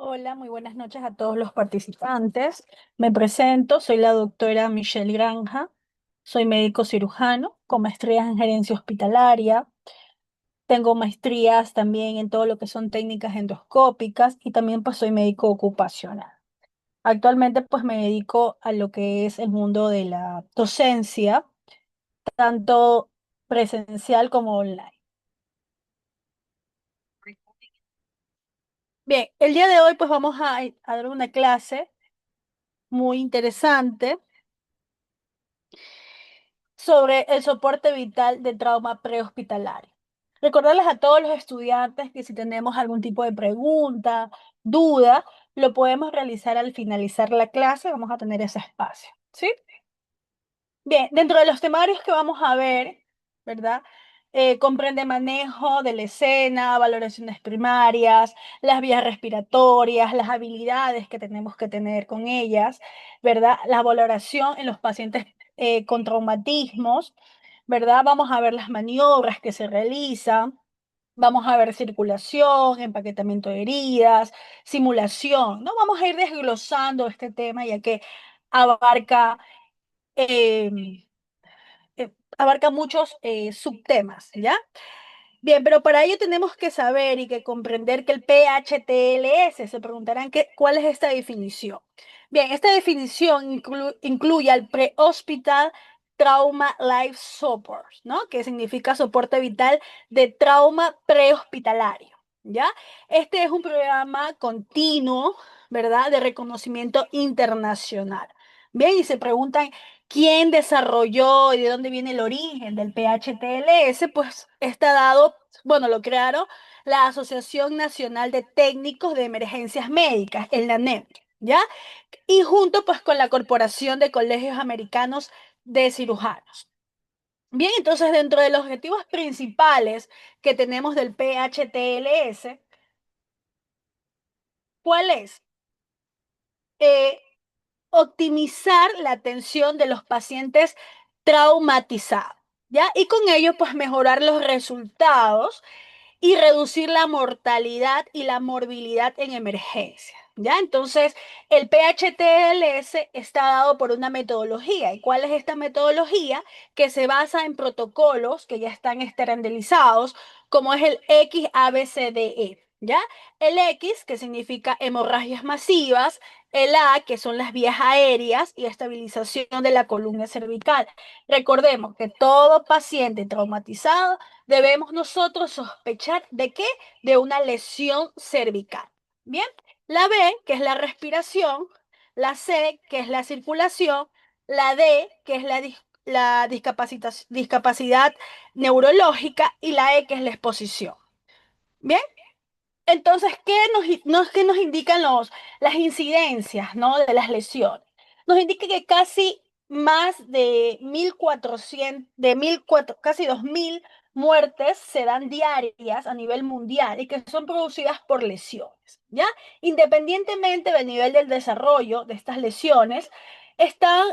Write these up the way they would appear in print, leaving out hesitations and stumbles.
Hola, muy buenas noches a todos los participantes. Me presento, soy la doctora Michelle Granja, soy médico cirujano con maestrías en gerencia hospitalaria. Tengo maestrías también en todo lo que son técnicas endoscópicas y también pues soy médico ocupacional. Actualmente pues me dedico a lo que es el mundo de la docencia, tanto presencial como online. Bien, el día de hoy pues vamos a dar una clase muy interesante sobre el soporte vital de trauma prehospitalario. Recordarles a todos los estudiantes que si tenemos algún tipo de pregunta, duda, lo podemos realizar al finalizar la clase, vamos a tener ese espacio, ¿sí? Bien, dentro de los temarios que vamos a ver, ¿verdad? Comprende manejo de la escena, valoraciones primarias, las vías respiratorias, las habilidades que tenemos que tener con ellas, ¿verdad? La valoración en los pacientes con traumatismos, ¿verdad? Vamos a ver las maniobras que se realizan, vamos a ver circulación, empaquetamiento de heridas, simulación, ¿no? Vamos a ir desglosando este tema ya que abarca em, abarca muchos subtemas, ¿ya? Bien, pero para ello tenemos que saber y que comprender que el PHTLS, se preguntarán cuál es esta definición. Bien, esta definición incluye al Pre-Hospital Trauma Life Support, ¿no? Que significa soporte vital de trauma prehospitalario, ¿ya? Este es un programa continuo, ¿verdad? De reconocimiento internacional. Bien, y se preguntan quién desarrolló y de dónde viene el origen del PHTLS, pues está dado, bueno, lo crearon la Asociación Nacional de Técnicos de Emergencias Médicas, el NANEM, ¿ya? Y junto pues con la Corporación de Colegios Americanos de Cirujanos. Bien, entonces dentro de los objetivos principales que tenemos del PHTLS, ¿cuál es? Eh, Optimizar la atención de los pacientes traumatizados, ¿ya? Y con ello, pues mejorar los resultados y reducir la mortalidad y la morbilidad en emergencia, ¿ya? Entonces, el PHTLS está dado por una metodología. ¿Y cuál es esta metodología? Que se basa en protocolos que ya están estandarizados, como es el XABCDE. ¿Ya? El X, que significa hemorragias masivas, el A, que son las vías aéreas y estabilización de la columna cervical. Recordemos que todo paciente traumatizado debemos nosotros sospechar de qué? De una lesión cervical. Bien, la B, que es la respiración, la C, que es la circulación, la D, que es la discapacidad neurológica y la E, que es la exposición. Bien, entonces, ¿qué nos indican las incidencias, ¿no? De las lesiones? Nos indica que casi más de 1.400, casi 2.000 muertes se dan diarias a nivel mundial y que son producidas por lesiones, ¿ya? Independientemente del nivel del desarrollo de estas lesiones, están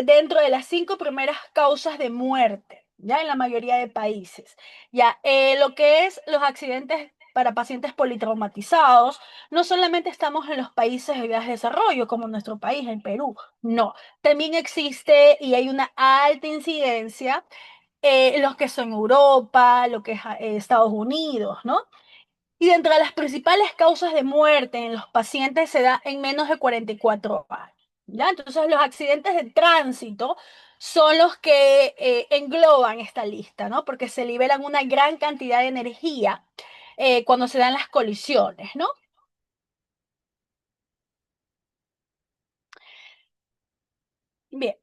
dentro de las 5 primeras causas de muerte, ¿ya? En la mayoría de países. Ya, lo que es los accidentes para pacientes politraumatizados, no solamente estamos en los países de vías de desarrollo, como nuestro país, en Perú, no, también existe y hay una alta incidencia en los que son Europa, lo que es Estados Unidos, ¿no? Y dentro de las principales causas de muerte en los pacientes se da en menos de 44 años, ¿ya? Entonces los accidentes de tránsito son los que engloban esta lista, ¿no? Porque se liberan una gran cantidad de energía cuando se dan las colisiones, ¿no? Bien,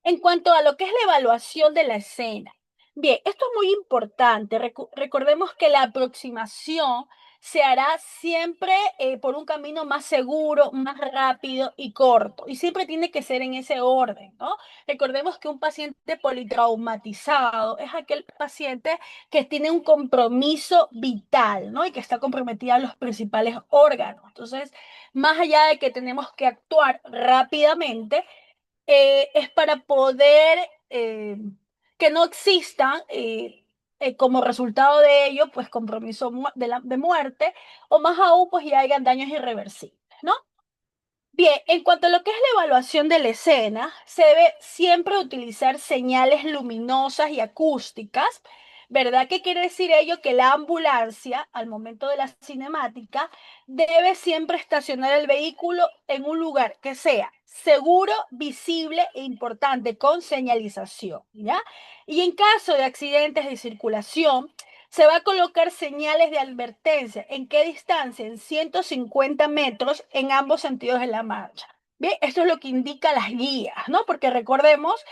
en cuanto a lo que es la evaluación de la escena, bien, esto es muy importante. Recordemos que la aproximación se hará siempre por un camino más seguro, más rápido y corto. Y siempre tiene que ser en ese orden, ¿no? Recordemos que un paciente politraumatizado es aquel paciente que tiene un compromiso vital, ¿no? Y que está comprometida a los principales órganos. Entonces, más allá de que tenemos que actuar rápidamente, es para poder que no existan como resultado de ello, pues compromiso de muerte, o más aún, pues ya hayan daños irreversibles, ¿no? Bien, en cuanto a lo que es la evaluación de la escena, se debe siempre utilizar señales luminosas y acústicas, ¿verdad? ¿Qué quiere decir ello? Que la ambulancia, al momento de la cinemática, debe siempre estacionar el vehículo en un lugar que sea seguro, visible e importante, con señalización, ¿ya? Y en caso de accidentes de circulación, se va a colocar señales de advertencia. ¿En qué distancia? En 150 metros en ambos sentidos de la marcha. Bien, esto es lo que indica las guías, ¿no? Porque recordemos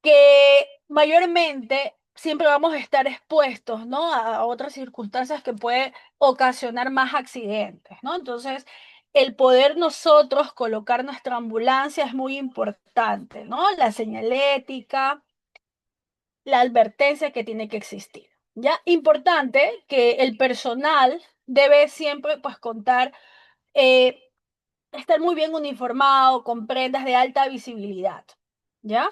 que mayormente siempre vamos a estar expuestos, ¿no? A otras circunstancias que pueden ocasionar más accidentes, ¿no? Entonces, el poder nosotros colocar nuestra ambulancia es muy importante, ¿no? La señalética, la advertencia que tiene que existir. Ya, importante que el personal debe siempre pues contar, eh, estar muy bien uniformado, con prendas de alta visibilidad. ¿Ya?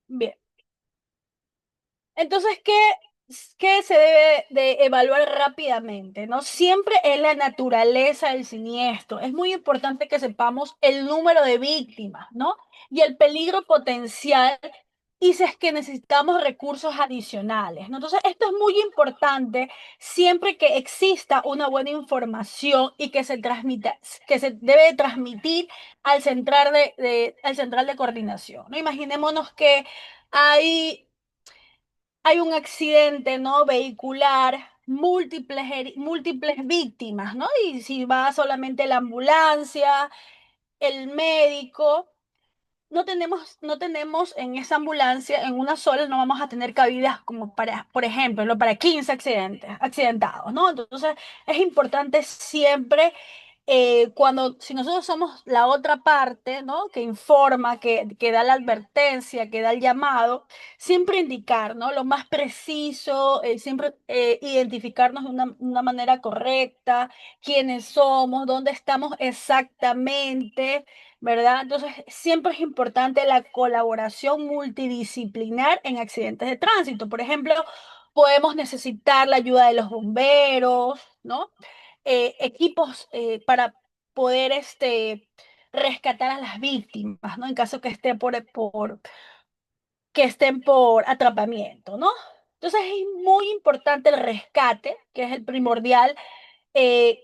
Bien. Entonces, ¿qué se debe de evaluar rápidamente? ¿No? Siempre es la naturaleza del siniestro. Es muy importante que sepamos el número de víctimas, ¿no? Y el peligro potencial y si es que necesitamos recursos adicionales, ¿no? Entonces, esto es muy importante siempre que exista una buena información y que se transmita, que se debe de transmitir al al central de coordinación, ¿no? Imaginémonos que hay hay un accidente, ¿no? Vehicular, múltiples víctimas, ¿no? Y si va solamente la ambulancia, el médico, no tenemos en esa ambulancia, en una sola, no vamos a tener cabidas como para, por ejemplo, ¿no? Para 15 accidentados, ¿no? Entonces, es importante siempre si nosotros somos la otra parte, ¿no? Que informa, que da la advertencia, que da el llamado, siempre indicar, ¿no? Lo más preciso, siempre identificarnos de una manera correcta, quiénes somos, dónde estamos exactamente, ¿verdad? Entonces, siempre es importante la colaboración multidisciplinar en accidentes de tránsito. Por ejemplo, podemos necesitar la ayuda de los bomberos, ¿no? Equipos para poder rescatar a las víctimas, ¿no? En caso que que estén por atrapamiento, ¿no? Entonces es muy importante el rescate, que es el primordial, eh,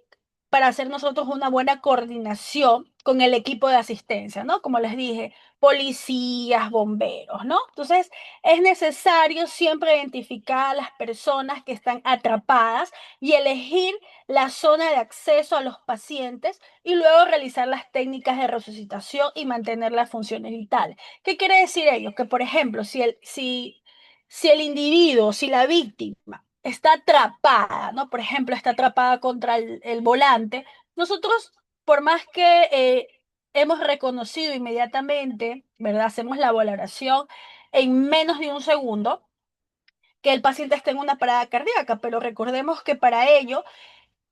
para hacer nosotros una buena coordinación con el equipo de asistencia, ¿no? Como les dije, policías, bomberos, ¿no? Entonces, es necesario siempre identificar a las personas que están atrapadas y elegir la zona de acceso a los pacientes y luego realizar las técnicas de resucitación y mantener las funciones vitales. ¿Qué quiere decir ello? Que, por ejemplo, si el individuo, si la víctima está atrapada, ¿no? Por ejemplo, está atrapada contra el volante, nosotros, por más que hemos reconocido inmediatamente, ¿verdad? Hacemos la valoración en menos de un segundo que el paciente esté en una parada cardíaca, pero recordemos que para ello,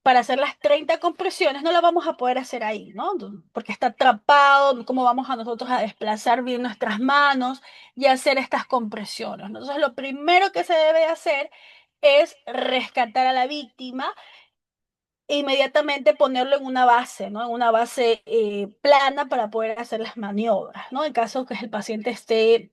para hacer las 30 compresiones, no la vamos a poder hacer ahí, ¿no? Porque está atrapado, ¿cómo vamos a nosotros a desplazar bien nuestras manos y hacer estas compresiones? ¿No? Entonces, lo primero que se debe hacer es rescatar a la víctima e inmediatamente ponerlo en una base, ¿no? En una base plana para poder hacer las maniobras, ¿no? En caso que el paciente esté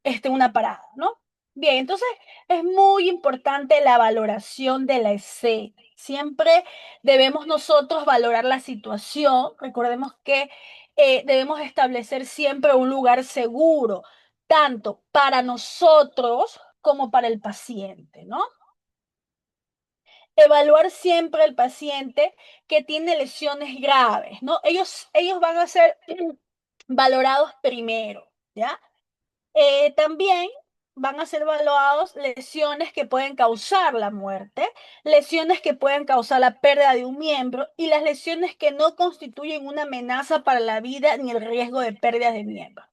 en una parada, ¿no? Bien, entonces es muy importante la valoración de la escena. Siempre debemos nosotros valorar la situación. Recordemos que debemos establecer siempre un lugar seguro, tanto para nosotros como para el paciente, ¿no? Evaluar siempre al paciente que tiene lesiones graves, ¿no? Ellos van a ser valorados primero, ¿ya? También van a ser evaluados lesiones que pueden causar la muerte, lesiones que pueden causar la pérdida de un miembro y las lesiones que no constituyen una amenaza para la vida ni el riesgo de pérdida de miembro.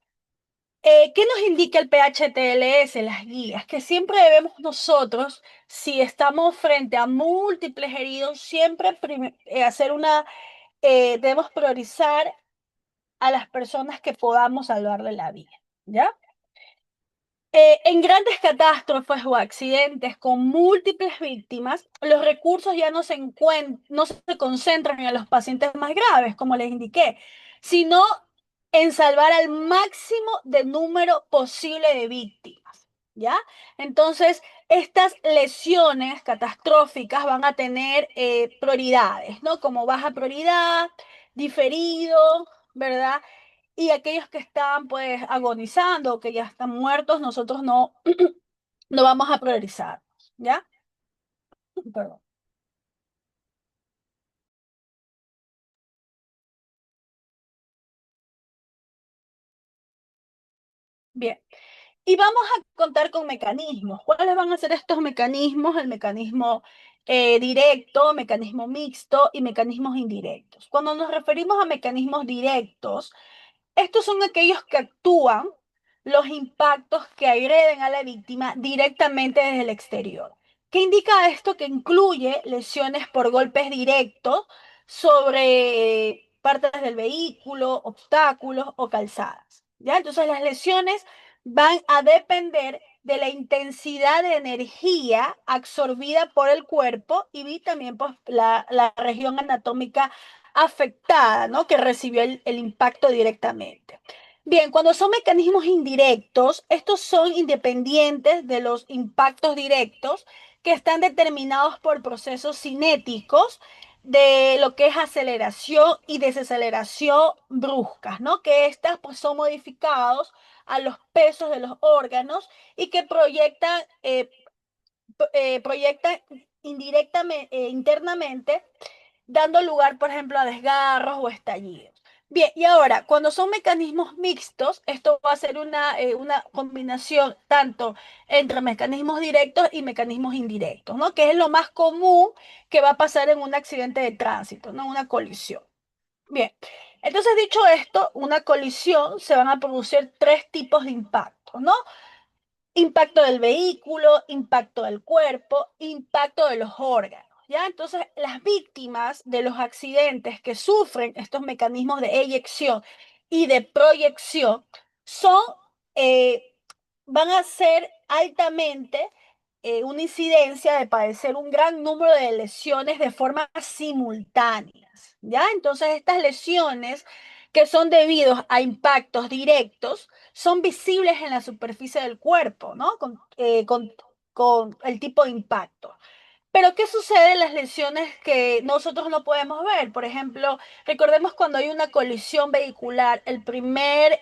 ¿Qué nos indica el PHTLS, las guías? Que siempre debemos nosotros, si estamos frente a múltiples heridos, siempre hacer debemos priorizar a las personas que podamos salvarle la vida, ¿ya? En grandes catástrofes o accidentes con múltiples víctimas, los recursos ya no se concentran en los pacientes más graves, como les indiqué, sino en salvar al máximo de número posible de víctimas, ¿ya? Entonces, estas lesiones catastróficas van a tener prioridades, ¿no? Como baja prioridad, diferido, ¿verdad? Y aquellos que están pues agonizando o que ya están muertos, nosotros no, no vamos a priorizar, ¿ya? Perdón. Bien. Y vamos a contar con mecanismos. ¿Cuáles van a ser estos mecanismos? El mecanismo directo, mecanismo mixto y mecanismos indirectos. Cuando nos referimos a mecanismos directos, estos son aquellos que actúan los impactos que agreden a la víctima directamente desde el exterior. ¿Qué indica esto? Que incluye lesiones por golpes directos sobre partes del vehículo, obstáculos o calzadas. ¿Ya? Entonces las lesiones van a depender de la intensidad de energía absorbida por el cuerpo y también pues, la región anatómica afectada, ¿no? Que recibió el impacto directamente. Bien, cuando son mecanismos indirectos, estos son independientes de los impactos directos que están determinados por procesos cinéticos de lo que es aceleración y desaceleración bruscas, ¿no? Que estas pues son modificados a los pesos de los órganos y que proyectan indirectamente, internamente dando lugar, por ejemplo, a desgarros o estallidos. Bien, y ahora, cuando son mecanismos mixtos, esto va a ser una combinación tanto entre mecanismos directos y mecanismos indirectos, ¿no? Que es lo más común que va a pasar en un accidente de tránsito, ¿no? Una colisión. Bien, entonces dicho esto, una colisión se van a producir tres tipos de impactos, ¿no? Impacto del vehículo, impacto del cuerpo, impacto de los órganos. ¿Ya? Entonces, las víctimas de los accidentes que sufren estos mecanismos de eyección y de proyección son, eh, van a ser altamente una incidencia de padecer un gran número de lesiones de forma simultáneas. ¿Ya? Entonces, estas lesiones que son debidos a impactos directos son visibles en la superficie del cuerpo, ¿no? Con el tipo de impacto. Pero ¿qué sucede en las lesiones que nosotros no podemos ver? Por ejemplo, recordemos cuando hay una colisión vehicular, el primer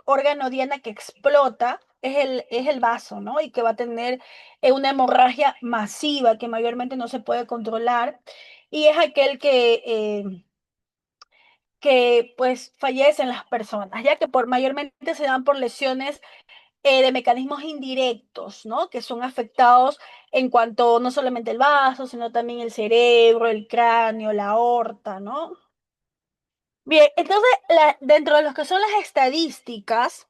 órgano diana que explota es el vaso, ¿no? Y que va a tener una hemorragia masiva que mayormente no se puede controlar. Y es aquel que pues fallecen las personas, ya que mayormente se dan por lesiones de mecanismos indirectos, ¿no? Que son afectados en cuanto no solamente el vaso, sino también el cerebro, el cráneo, la aorta, ¿no? Bien, entonces, dentro de lo que son las estadísticas,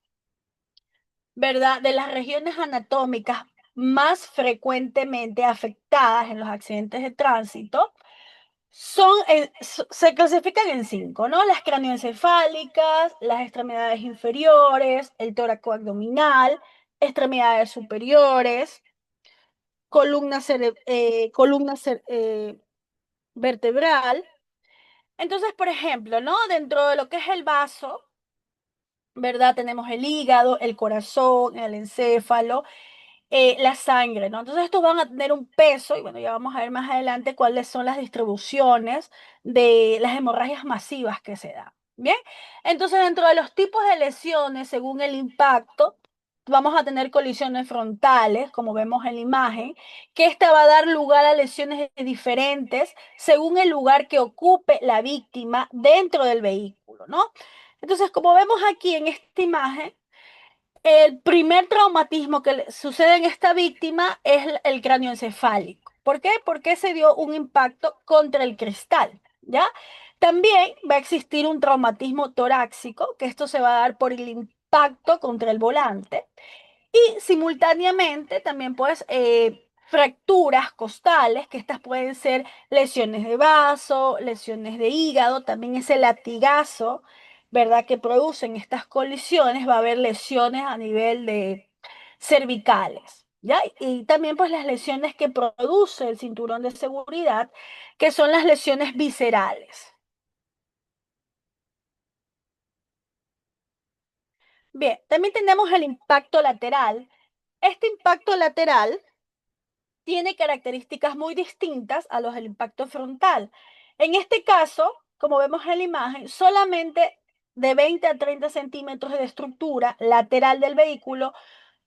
¿verdad? De las regiones anatómicas más frecuentemente afectadas en los accidentes de tránsito, se clasifican en cinco, ¿no? Las cranioencefálicas, las extremidades inferiores, el tórax abdominal, extremidades superiores, columna vertebral. Entonces, por ejemplo, ¿no? Dentro de lo que es el vaso, ¿verdad? Tenemos el hígado, el corazón, el encéfalo, la sangre, ¿no? Entonces estos van a tener un peso, y bueno, ya vamos a ver más adelante cuáles son las distribuciones de las hemorragias masivas que se dan. Bien, entonces dentro de los tipos de lesiones, según el impacto, vamos a tener colisiones frontales, como vemos en la imagen, que esta va a dar lugar a lesiones diferentes según el lugar que ocupe la víctima dentro del vehículo, ¿no? Entonces, como vemos aquí en esta imagen, el primer traumatismo que sucede en esta víctima es el cráneo encefálico. ¿Por qué? Porque se dio un impacto contra el cristal, ¿ya? También va a existir un traumatismo torácico, que esto se va a dar por el impacto contra el volante. Y simultáneamente también pues fracturas costales, que estas pueden ser lesiones de vaso, lesiones de hígado, también ese latigazo ¿verdad?, que producen estas colisiones, va a haber lesiones a nivel de cervicales, ¿ya? Y también pues las lesiones que produce el cinturón de seguridad, que son las lesiones viscerales. Bien, también tenemos el impacto lateral. Este impacto lateral tiene características muy distintas a los del impacto frontal. En este caso, como vemos en la imagen, solamente de 20 a 30 centímetros de estructura lateral del vehículo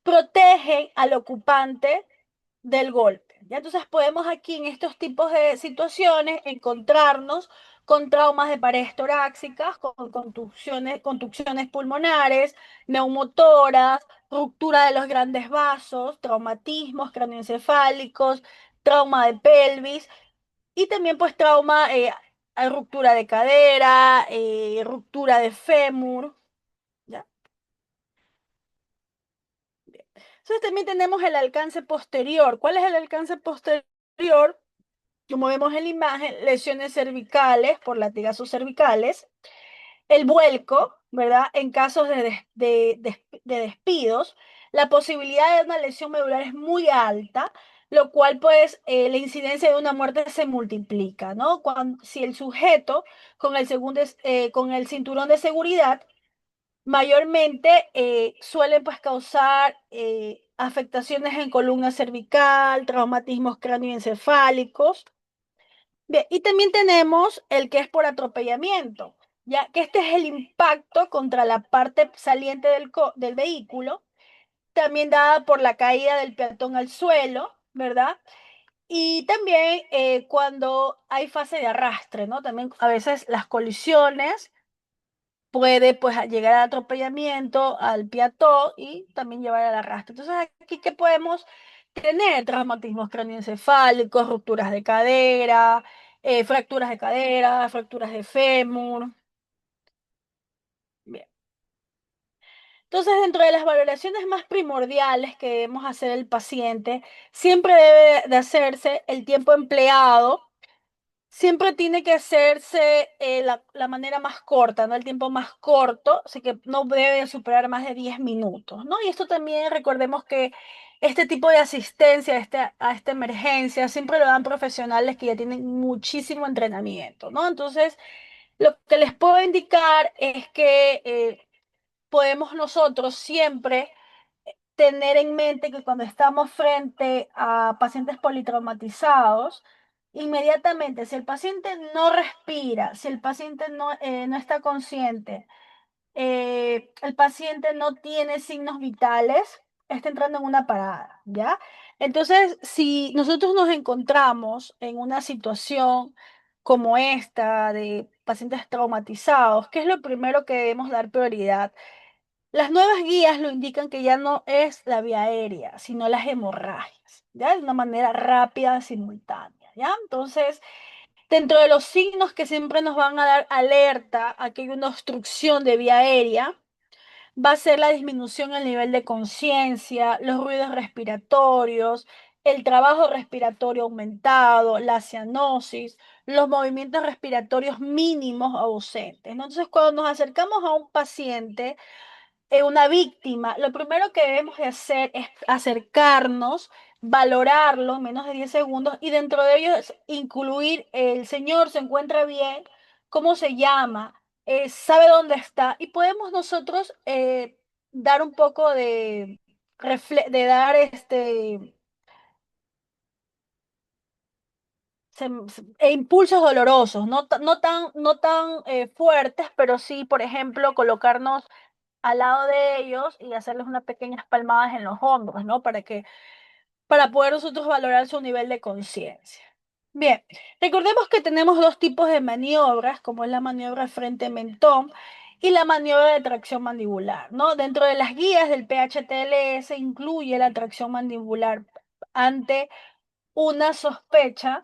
protegen al ocupante del golpe. ¿Ya? Entonces podemos aquí en estos tipos de situaciones encontrarnos con traumas de paredes torácicas, con contusiones pulmonares, neumotoras, ruptura de los grandes vasos, traumatismos cranioencefálicos, trauma de pelvis y también pues trauma, ruptura de cadera, ruptura de fémur. ¿Ya? Entonces también tenemos el alcance posterior. ¿Cuál es el alcance posterior? Como vemos en la imagen, lesiones cervicales por latigazos cervicales, el vuelco, ¿verdad? En casos de despidos, la posibilidad de una lesión medular es muy alta, lo cual pues la incidencia de una muerte se multiplica, ¿no? Si el sujeto con el cinturón de seguridad mayormente suelen pues causar afectaciones en columna cervical, traumatismos cráneoencefálicos. Bien, y también tenemos el que es por atropellamiento, ya que este es el impacto contra la parte saliente del vehículo, también dada por la caída del peatón al suelo, ¿verdad? Y también cuando hay fase de arrastre, ¿no? También a veces las colisiones puede pues llegar al atropellamiento, al peatón y también llevar al arrastre. Entonces aquí que podemos tener traumatismos craneoencefálicos, rupturas de cadera, fracturas de fémur. Bien. Entonces, dentro de las valoraciones más primordiales que debemos hacer el paciente, siempre debe de hacerse el tiempo empleado. Siempre tiene que hacerse la manera más corta, ¿no? El tiempo más corto, así que no debe superar más de 10 minutos, ¿no? Y esto también recordemos que este tipo de asistencia a esta emergencia siempre lo dan profesionales que ya tienen muchísimo entrenamiento, ¿no? Entonces, lo que les puedo indicar es que podemos nosotros siempre tener en mente que cuando estamos frente a pacientes politraumatizados, inmediatamente, si el paciente no respira, si el paciente no está consciente, el paciente no tiene signos vitales, está entrando en una parada, ¿ya? Entonces, si nosotros nos encontramos en una situación como esta de pacientes traumatizados, ¿qué es lo primero que debemos dar prioridad? Las nuevas guías lo indican que ya no es la vía aérea, sino las hemorragias, ¿ya? De una manera rápida, simultánea, ¿ya? Entonces, dentro de los signos que siempre nos van a dar alerta a que hay una obstrucción de vía aérea, va a ser la disminución del nivel de conciencia, los ruidos respiratorios, el trabajo respiratorio aumentado, la cianosis, los movimientos respiratorios mínimos o ausentes, ¿no? Entonces, cuando nos acercamos a un paciente, una víctima, lo primero que debemos de hacer es acercarnos, valorarlo en menos de 10 segundos y dentro de ellos incluir el señor se encuentra bien, cómo se llama, sabe dónde está y podemos nosotros dar un poco de dar impulsos dolorosos, no tan fuertes, pero sí, por ejemplo, colocarnos al lado de ellos y hacerles unas pequeñas palmadas en los hombros, ¿no? Para poder nosotros valorar su nivel de conciencia. Bien, recordemos que tenemos dos tipos de maniobras, como es la maniobra frente-mentón y la maniobra de tracción mandibular, ¿no? Dentro de las guías del PHTLS incluye la tracción mandibular ante una sospecha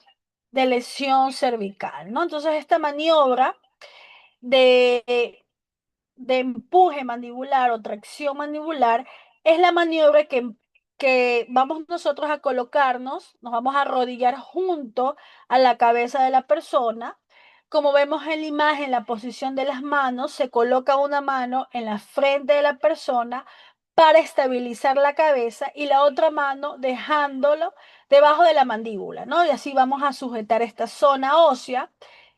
de lesión cervical, ¿no? Entonces, esta maniobra de empuje mandibular o tracción mandibular es la maniobra que vamos nosotros a colocarnos, nos vamos a arrodillar junto a la cabeza de la persona, Como vemos en la imagen, la posición de las manos, se coloca una mano en la frente de la persona para estabilizar la cabeza y la otra mano dejándolo debajo de la mandíbula, ¿no? Y así vamos a sujetar esta zona ósea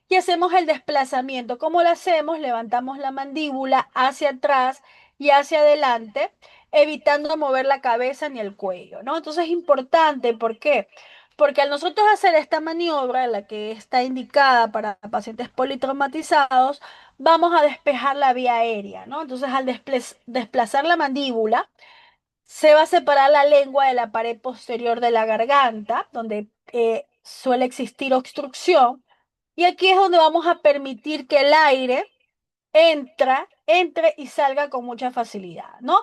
y hacemos el desplazamiento. ¿Cómo lo hacemos? Levantamos la mandíbula hacia atrás y hacia adelante, evitando mover la cabeza ni el cuello, ¿no? Entonces es importante, ¿por qué? Porque al nosotros hacer esta maniobra, la que está indicada para pacientes politraumatizados, vamos a despejar la vía aérea, ¿no? Entonces al desplazar la mandíbula, se va a separar la lengua de la pared posterior de la garganta, donde suele existir obstrucción, y aquí es donde vamos a permitir que el aire entre y salga con mucha facilidad, ¿no?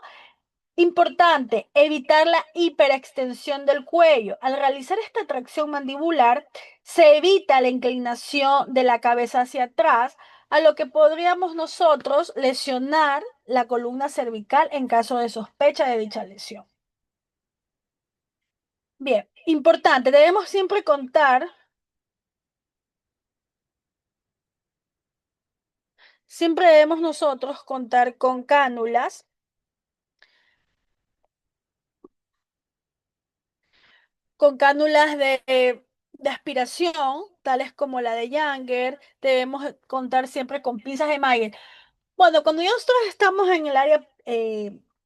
Importante, evitar la hiperextensión del cuello. Al realizar esta tracción mandibular, se evita la inclinación de la cabeza hacia atrás, a lo que podríamos nosotros lesionar la columna cervical en caso de sospecha de dicha lesión. Bien, importante, debemos siempre debemos nosotros contar con cánulas de aspiración, tales como la de Younger. Debemos contar siempre con pinzas de Mayer. Bueno, cuando nosotros estamos en el área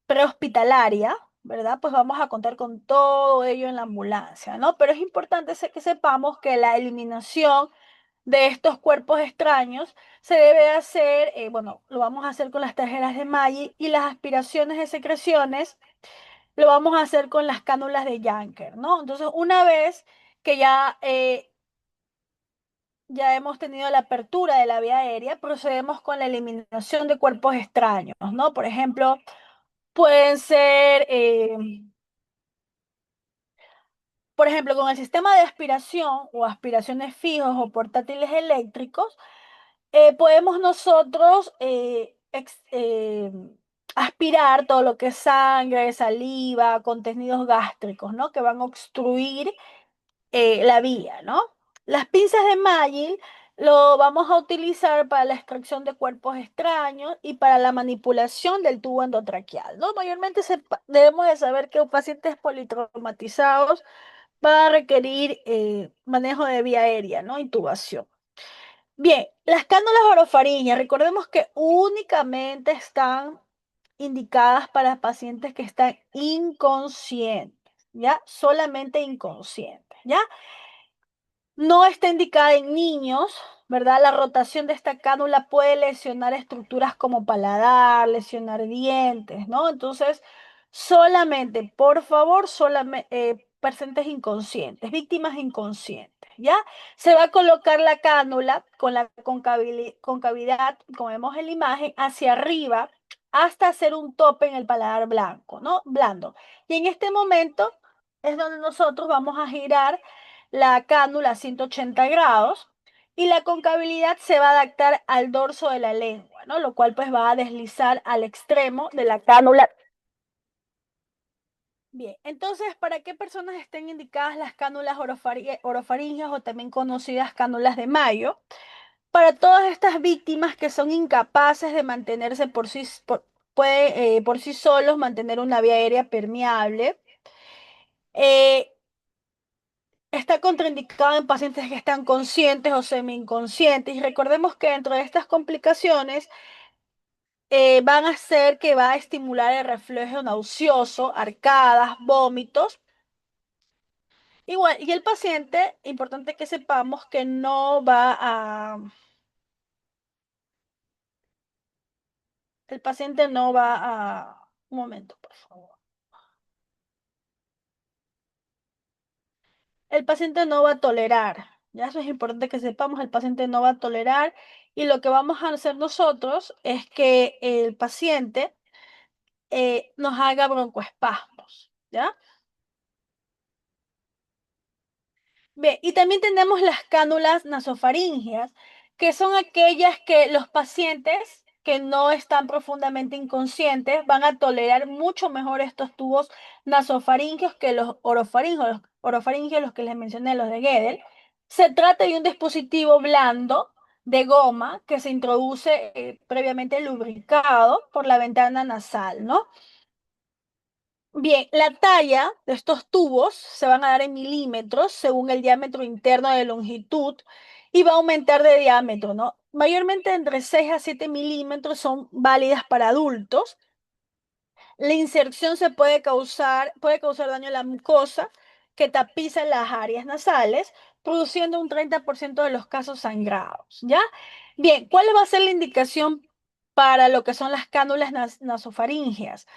prehospitalaria, ¿verdad? Pues vamos a contar con todo ello en la ambulancia, ¿no? Pero es importante que sepamos que la eliminación de estos cuerpos extraños se debe hacer, bueno, lo vamos a hacer con las tarjetas de Maggi y las aspiraciones de secreciones lo vamos a hacer con las cánulas de Janker, ¿no? Entonces, una vez que ya hemos tenido la apertura de la vía aérea, procedemos con la eliminación de cuerpos extraños, ¿no? Por ejemplo, pueden ser, por ejemplo, con el sistema de aspiración o aspiraciones fijos o portátiles eléctricos, podemos nosotros aspirar todo lo que es sangre, saliva, contenidos gástricos, ¿no? Que van a obstruir la vía, ¿no? Las pinzas de Maggi lo vamos a utilizar para la extracción de cuerpos extraños y para la manipulación del tubo endotraqueal, ¿no? Mayormente debemos de saber que los pacientes politraumatizados van a requerir manejo de vía aérea, ¿no? Intubación. Bien, las cánulas orofaringeas, recordemos que únicamente están indicadas para pacientes que están inconscientes, ¿ya? Solamente inconscientes, ¿ya? No está indicada en niños, ¿verdad? La rotación de esta cánula puede lesionar estructuras como paladar, lesionar dientes, ¿no? Entonces, solamente, por favor, solamente pacientes inconscientes, víctimas inconscientes, ¿ya? Se va a colocar la cánula con la concavidad, como vemos en la imagen, hacia arriba hasta hacer un tope en el paladar blanco, ¿no? Blando. Y en este momento es donde nosotros vamos a girar la cánula a 180 grados y la concabilidad se va a adaptar al dorso de la lengua, ¿no? Lo cual pues va a deslizar al extremo de la cánula. Bien, entonces, ¿para qué personas estén indicadas las cánulas orofaringeas o también conocidas cánulas de Mayo? Para todas estas víctimas que son incapaces de mantenerse por sí solos, mantener una vía aérea permeable. Eh, Está contraindicado en pacientes que están conscientes o semi-inconscientes. Y recordemos que dentro de estas complicaciones van a hacer que va a estimular el reflejo nauseoso, arcadas, vómitos. Igual, y el paciente, importante que sepamos que no va a, el paciente no va a, un momento, por favor. El paciente no va a tolerar. Ya eso es importante que sepamos, el paciente no va a tolerar y lo que vamos a hacer nosotros es que el paciente nos haga broncoespasmos, ¿ya? Bien, y también tenemos las cánulas nasofaringeas, que son aquellas que los pacientes que no están profundamente inconscientes van a tolerar mucho mejor estos tubos nasofaringeos que los orofaringeos, los que les mencioné, los de Gödel. Se trata de un dispositivo blando, de goma que se introduce previamente lubricado por la ventana nasal, ¿no? Bien, la talla de estos tubos se van a dar en milímetros según el diámetro interno de longitud y va a aumentar de diámetro, ¿no? Mayormente entre 6 a 7 milímetros son válidas para adultos. La inserción puede causar daño a la mucosa que tapiza las áreas nasales, produciendo un 30% de los casos sangrados, ¿ya? Bien, ¿cuál va a ser la indicación para lo que son las cánulas nasofaríngeas?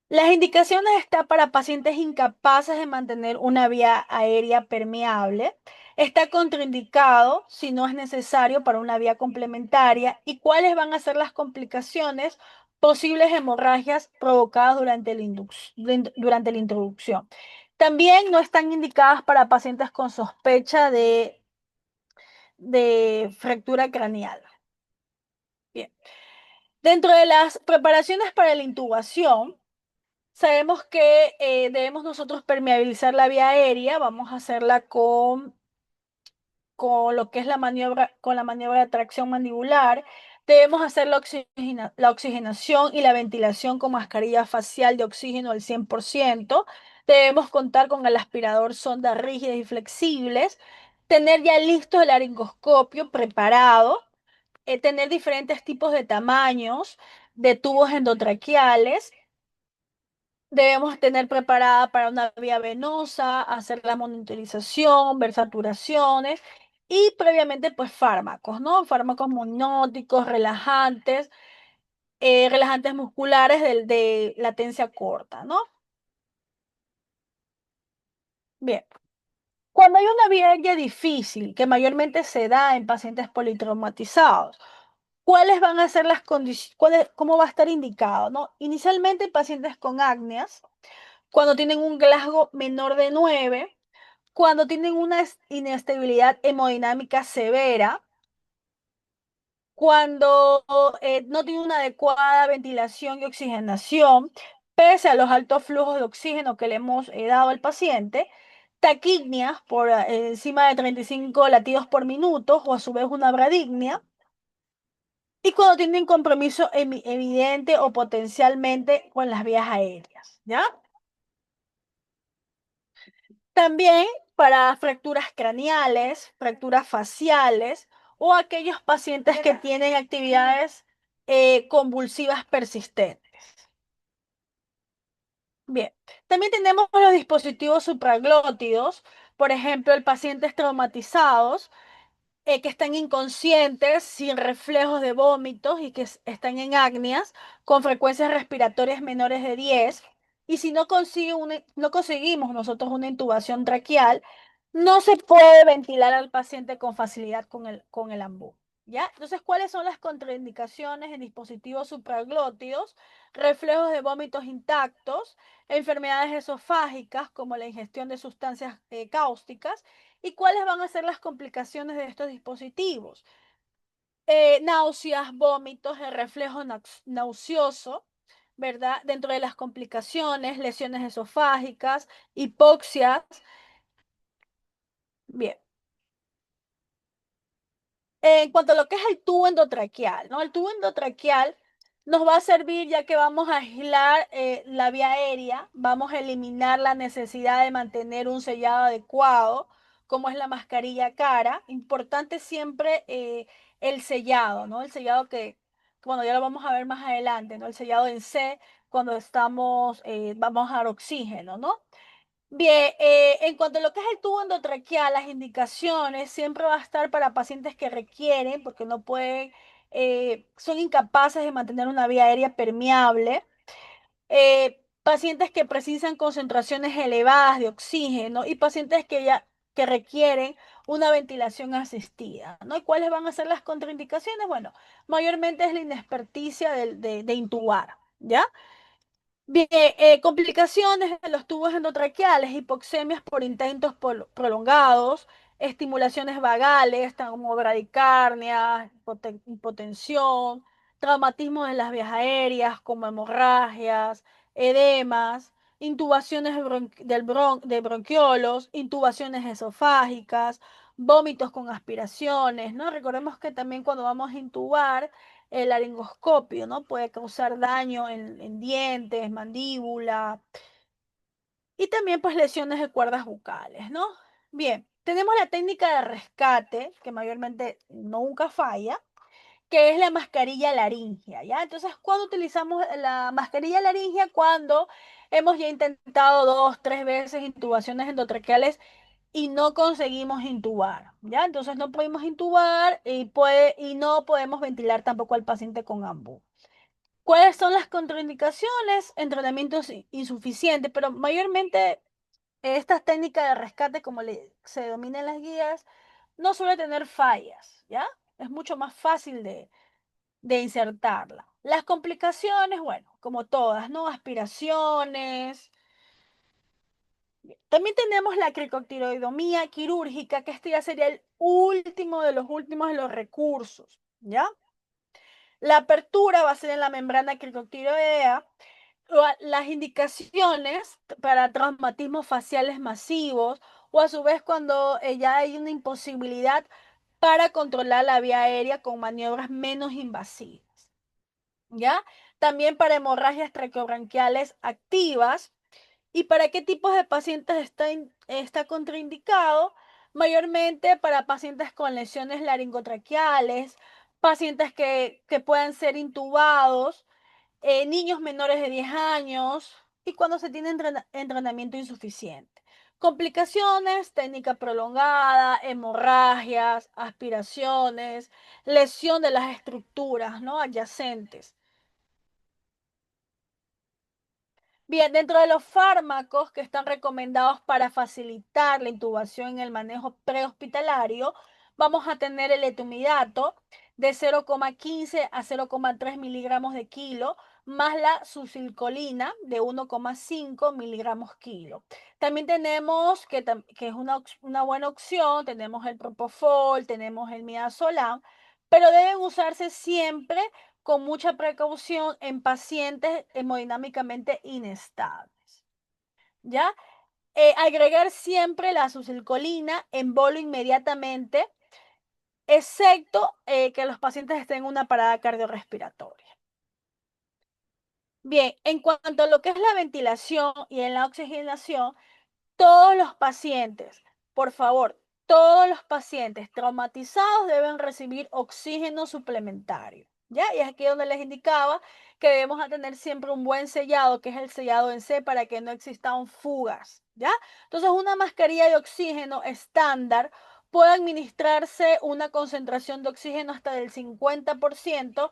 Las indicaciones están para pacientes incapaces de mantener una vía aérea permeable. Está contraindicado si no es necesario para una vía complementaria y cuáles van a ser las complicaciones, posibles hemorragias provocadas durante la introducción. También no están indicadas para pacientes con sospecha de fractura craneal. Bien. Dentro de las preparaciones para la intubación, sabemos que debemos nosotros permeabilizar la vía aérea, vamos a hacerla con lo que es con la maniobra de tracción mandibular. Debemos hacer la oxigenación y la ventilación con mascarilla facial de oxígeno al 100%. Debemos contar con el aspirador sondas rígidas y flexibles, tener ya listo el laringoscopio preparado, tener diferentes tipos de tamaños de tubos endotraqueales. Debemos tener preparada para una vía venosa, hacer la monitorización, ver saturaciones y previamente pues fármacos, ¿no? Fármacos monóticos, relajantes musculares de latencia corta, ¿no? Bien. Cuando hay una vía aérea difícil, que mayormente se da en pacientes politraumatizados, ¿cuáles van a ser las condiciones, cómo va a estar indicado, ¿no? Inicialmente pacientes con apneas, cuando tienen un Glasgow menor de 9, cuando tienen una inestabilidad hemodinámica severa, cuando no tienen una adecuada ventilación y oxigenación, pese a los altos flujos de oxígeno que le hemos dado al paciente, taquipnias por encima de 35 latidos por minuto o a su vez una bradignia, y cuando tienen compromiso evidente o potencialmente con las vías aéreas, ¿ya? También para fracturas craneales, fracturas faciales o aquellos pacientes que tienen actividades convulsivas persistentes. Bien, también tenemos los dispositivos supraglótidos, por ejemplo, el pacientes traumatizados que están inconscientes, sin reflejos de vómitos y que están en apneas, con frecuencias respiratorias menores de 10. Y si no conseguimos nosotros una intubación traqueal, no se puede ventilar al paciente con facilidad con el ambú. ¿Ya? Entonces, ¿cuáles son las contraindicaciones en dispositivos supraglótidos? Reflejos de vómitos intactos, enfermedades esofágicas como la ingestión de sustancias cáusticas. ¿Y cuáles van a ser las complicaciones de estos dispositivos? Náuseas, vómitos, el reflejo nauseoso, ¿verdad? Dentro de las complicaciones, lesiones esofágicas, hipoxias. Bien. En cuanto a lo que es el tubo endotraqueal, ¿no? El tubo endotraqueal nos va a servir ya que vamos a aislar la vía aérea, vamos a eliminar la necesidad de mantener un sellado adecuado, como es la mascarilla cara. Importante siempre el sellado, ¿no? El sellado que, bueno, ya lo vamos a ver más adelante, ¿no? El sellado en C, cuando vamos a dar oxígeno, ¿no? Bien, en cuanto a lo que es el tubo endotraqueal, las indicaciones siempre va a estar para pacientes que requieren, porque no pueden, son incapaces de mantener una vía aérea permeable, pacientes que precisan concentraciones elevadas de oxígeno y pacientes que requieren una ventilación asistida, ¿no? ¿Y cuáles van a ser las contraindicaciones? Bueno, mayormente es la inexperticia de intubar, ¿ya? Bien, complicaciones de los tubos endotraqueales, hipoxemias por intentos prolongados, estimulaciones vagales, como bradicardia, hipotensión, traumatismos de las vías aéreas, como hemorragias, edemas, intubaciones de bronquiolos, intubaciones esofágicas, vómitos con aspiraciones, ¿no? Recordemos que también cuando vamos a intubar, el laringoscopio, ¿no? Puede causar daño en dientes, mandíbula y también pues lesiones de cuerdas bucales, ¿no? Bien, tenemos la técnica de rescate, que mayormente nunca falla, que es la mascarilla laringea, ¿ya? Entonces, ¿cuándo utilizamos la mascarilla laringea? Cuando hemos ya intentado 2, 3 veces intubaciones endotraqueales y no conseguimos intubar, ¿ya? Entonces no podemos intubar y no podemos ventilar tampoco al paciente con AMBU. ¿Cuáles son las contraindicaciones? Entrenamiento insuficiente, pero mayormente estas técnicas de rescate, como se denomina en las guías, no suele tener fallas, ¿ya? Es mucho más fácil de insertarla. Las complicaciones, bueno, como todas, ¿no? Aspiraciones. También tenemos la cricotiroidomía quirúrgica, que este ya sería el último de los recursos, ¿ya? La apertura va a ser en la membrana cricotiroidea. Las indicaciones para traumatismos faciales masivos o a su vez cuando ya hay una imposibilidad para controlar la vía aérea con maniobras menos invasivas, ¿ya? También para hemorragias traqueobronquiales activas. ¿Y para qué tipos de pacientes está contraindicado? Mayormente para pacientes con lesiones laringotraqueales, pacientes que puedan ser intubados, niños menores de 10 años y cuando se tiene entrenamiento insuficiente. Complicaciones, técnica prolongada, hemorragias, aspiraciones, lesión de las estructuras, ¿no? Adyacentes. Bien, dentro de los fármacos que están recomendados para facilitar la intubación en el manejo prehospitalario, vamos a tener el etumidato de 0,15 a 0,3 miligramos de kilo, más la sucilcolina de 1,5 miligramos kilo. También tenemos, que es una buena opción, tenemos el propofol, tenemos el midazolam, pero deben usarse siempre con mucha precaución en pacientes hemodinámicamente inestables. ¿Ya? Agregar siempre la sucilcolina en bolo inmediatamente, excepto que los pacientes estén en una parada cardiorrespiratoria. Bien, en cuanto a lo que es la ventilación y en la oxigenación, todos los pacientes, por favor, todos los pacientes traumatizados deben recibir oxígeno suplementario, ¿ya? Y es aquí donde les indicaba que debemos tener siempre un buen sellado, que es el sellado en C, para que no existan fugas, ¿ya? Entonces, una mascarilla de oxígeno estándar puede administrarse una concentración de oxígeno hasta del 50%,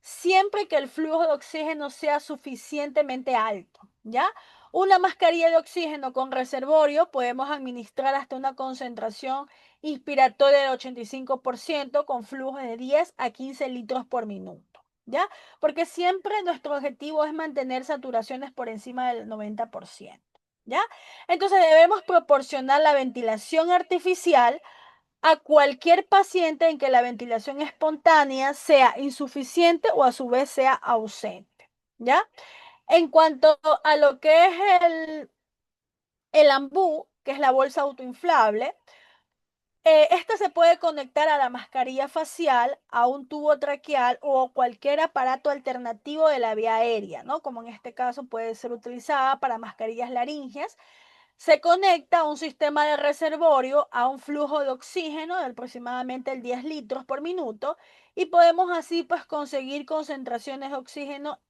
siempre que el flujo de oxígeno sea suficientemente alto, ¿ya? Una mascarilla de oxígeno con reservorio podemos administrar hasta una concentración inspiratoria del 85% con flujos de 10 a 15 litros por minuto, ¿ya? Porque siempre nuestro objetivo es mantener saturaciones por encima del 90%, ¿ya? Entonces debemos proporcionar la ventilación artificial a cualquier paciente en que la ventilación espontánea sea insuficiente o a su vez sea ausente, ¿ya? En cuanto a lo que es el ambú, que es la bolsa autoinflable, esta se puede conectar a la mascarilla facial, a un tubo traqueal o cualquier aparato alternativo de la vía aérea, ¿no? Como en este caso puede ser utilizada para mascarillas laringeas. Se conecta a un sistema de reservorio a un flujo de oxígeno de aproximadamente el 10 litros por minuto y podemos así pues conseguir concentraciones de oxígeno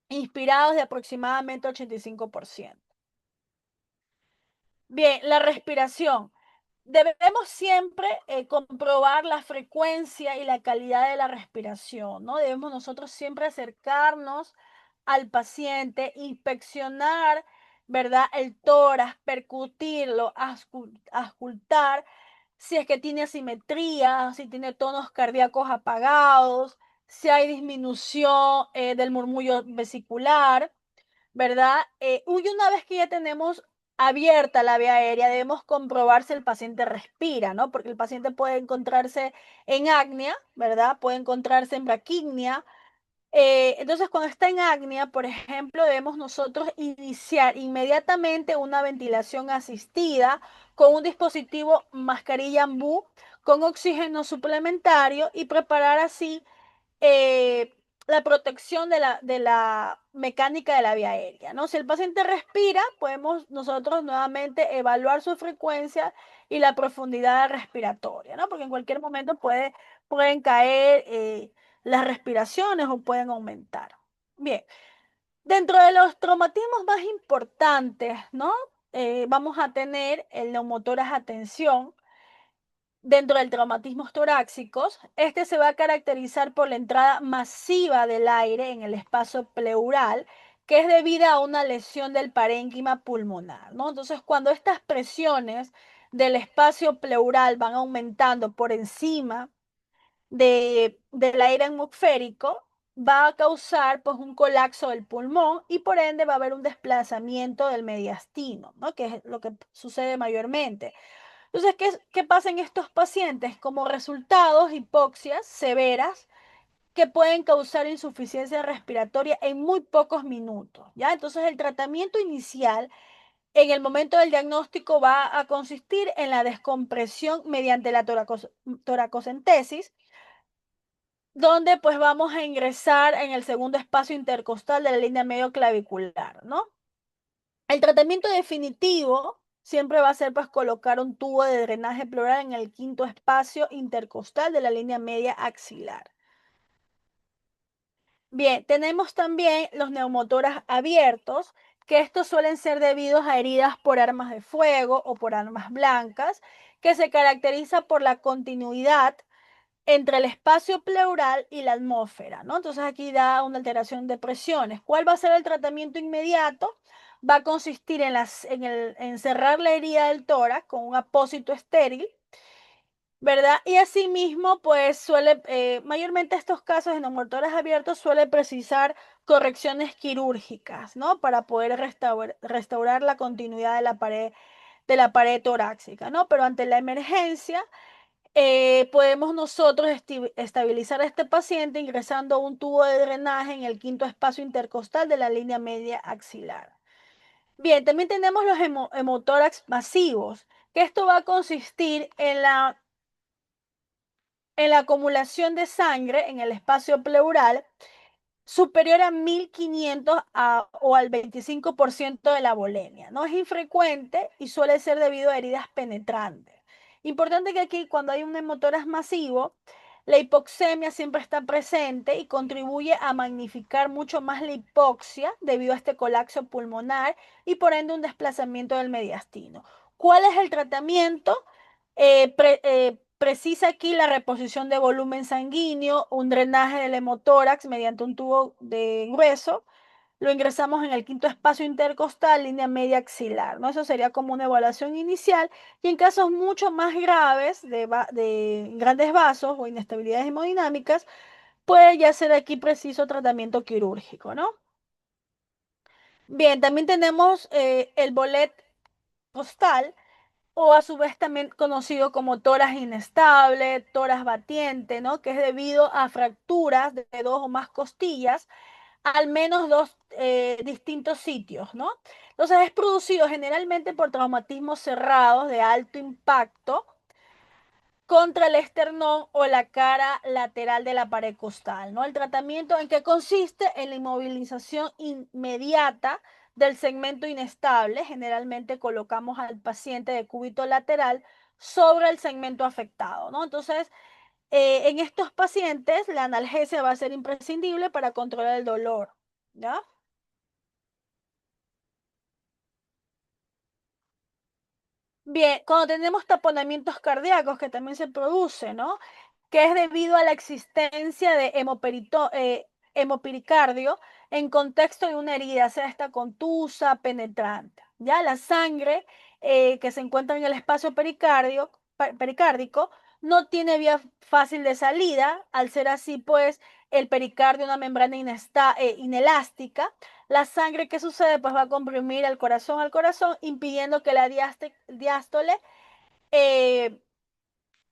inspirados de aproximadamente 85%. Bien, la respiración. Debemos siempre comprobar la frecuencia y la calidad de la respiración, ¿no? Debemos nosotros siempre acercarnos al paciente, inspeccionar, ¿verdad? El tórax, percutirlo, auscultar si es que tiene asimetría, si tiene tonos cardíacos apagados, si hay disminución del murmullo vesicular, ¿verdad? Y una vez que ya tenemos abierta la vía aérea, debemos comprobar si el paciente respira, ¿no? Porque el paciente puede encontrarse en apnea, ¿verdad? Puede encontrarse en braquipnia, Entonces, cuando está en apnea, por ejemplo, debemos nosotros iniciar inmediatamente una ventilación asistida con un dispositivo mascarilla ambú con oxígeno suplementario y preparar así eh, la protección de la mecánica de la vía aérea, ¿no? Si el paciente respira, podemos nosotros nuevamente evaluar su frecuencia y la profundidad respiratoria, ¿no? Porque en cualquier momento pueden caer las respiraciones o pueden aumentar. Bien, dentro de los traumatismos más importantes, ¿no? Vamos a tener el neumotórax a tensión. Dentro del traumatismos torácicos, este se va a caracterizar por la entrada masiva del aire en el espacio pleural, que es debida a una lesión del parénquima pulmonar, ¿no? Entonces, cuando estas presiones del espacio pleural van aumentando por encima del aire atmosférico, va a causar pues un colapso del pulmón y por ende va a haber un desplazamiento del mediastino, ¿no? Que es lo que sucede mayormente. Entonces, ¿qué pasa en estos pacientes? Como resultados, hipoxias severas que pueden causar insuficiencia respiratoria en muy pocos minutos, ¿ya? Entonces, el tratamiento inicial en el momento del diagnóstico va a consistir en la descompresión mediante la toracocentesis, donde pues vamos a ingresar en el segundo espacio intercostal de la línea medio clavicular, ¿no? El tratamiento definitivo siempre va a ser pues colocar un tubo de drenaje pleural en el quinto espacio intercostal de la línea media axilar. Bien, tenemos también los neumotoras abiertos, que estos suelen ser debidos a heridas por armas de fuego o por armas blancas, que se caracteriza por la continuidad entre el espacio pleural y la atmósfera, ¿no? Entonces aquí da una alteración de presiones. ¿Cuál va a ser el tratamiento inmediato? Va a consistir en cerrar la herida del tórax con un apósito estéril, ¿verdad? Y asimismo, pues mayormente estos casos de neumotoras abiertos suele precisar correcciones quirúrgicas, ¿no? Para poder restaurar la continuidad de la pared torácica, ¿no? Pero ante la emergencia, podemos nosotros estabilizar a este paciente ingresando un tubo de drenaje en el quinto espacio intercostal de la línea media axilar. Bien, también tenemos los hemotórax masivos, que esto va a consistir en la acumulación de sangre en el espacio pleural superior a 1500 o al 25% de la volemia. No es infrecuente y suele ser debido a heridas penetrantes. Importante que aquí cuando hay un hemotoras masivo, la hipoxemia siempre está presente y contribuye a magnificar mucho más la hipoxia debido a este colapso pulmonar y por ende un desplazamiento del mediastino. ¿Cuál es el tratamiento? Precisa aquí la reposición de volumen sanguíneo, un drenaje del hemotórax mediante un tubo de grueso. Lo ingresamos en el quinto espacio intercostal, línea media axilar, ¿no? Eso sería como una evaluación inicial. Y en casos mucho más graves de grandes vasos o inestabilidades hemodinámicas, puede ya ser aquí preciso tratamiento quirúrgico, ¿no? Bien, también tenemos el bolet costal, o a su vez también conocido como toras inestable, toras batiente, ¿no? Que es debido a fracturas de dos o más costillas, al menos dos distintos sitios, ¿no? Entonces es producido generalmente por traumatismos cerrados de alto impacto contra el esternón o la cara lateral de la pared costal, ¿no? El tratamiento en que consiste en la inmovilización inmediata del segmento inestable. Generalmente colocamos al paciente de cúbito lateral sobre el segmento afectado, ¿no? Entonces, en estos pacientes la analgesia va a ser imprescindible para controlar el dolor, ¿ya? Bien, cuando tenemos taponamientos cardíacos, que también se produce, ¿no? Que es debido a la existencia de hemopericardio en contexto de una herida, sea esta contusa, penetrante. Ya la sangre que se encuentra en el espacio pericárdico no tiene vía fácil de salida, al ser así, pues el pericardio, una membrana inelástica, la sangre que sucede, pues va a comprimir el corazón al corazón, impidiendo que la diástole eh,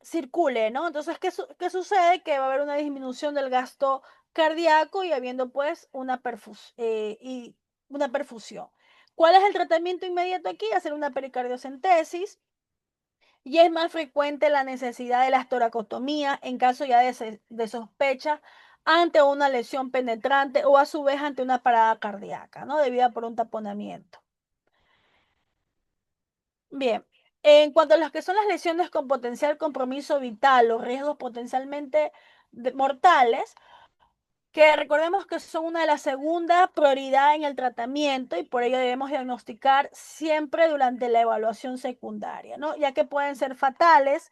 circule, ¿no? Entonces, ¿qué sucede? Que va a haber una disminución del gasto cardíaco y habiendo pues una perfusión. ¿Cuál es el tratamiento inmediato aquí? Hacer una pericardiocentesis y es más frecuente la necesidad de la toracotomía en caso ya de sospecha ante una lesión penetrante o a su vez ante una parada cardíaca, ¿no? Debida por un taponamiento. Bien, en cuanto a las que son las lesiones con potencial compromiso vital o riesgos potencialmente mortales, que recordemos que son una de las segunda prioridad en el tratamiento y por ello debemos diagnosticar siempre durante la evaluación secundaria, ¿no? Ya que pueden ser fatales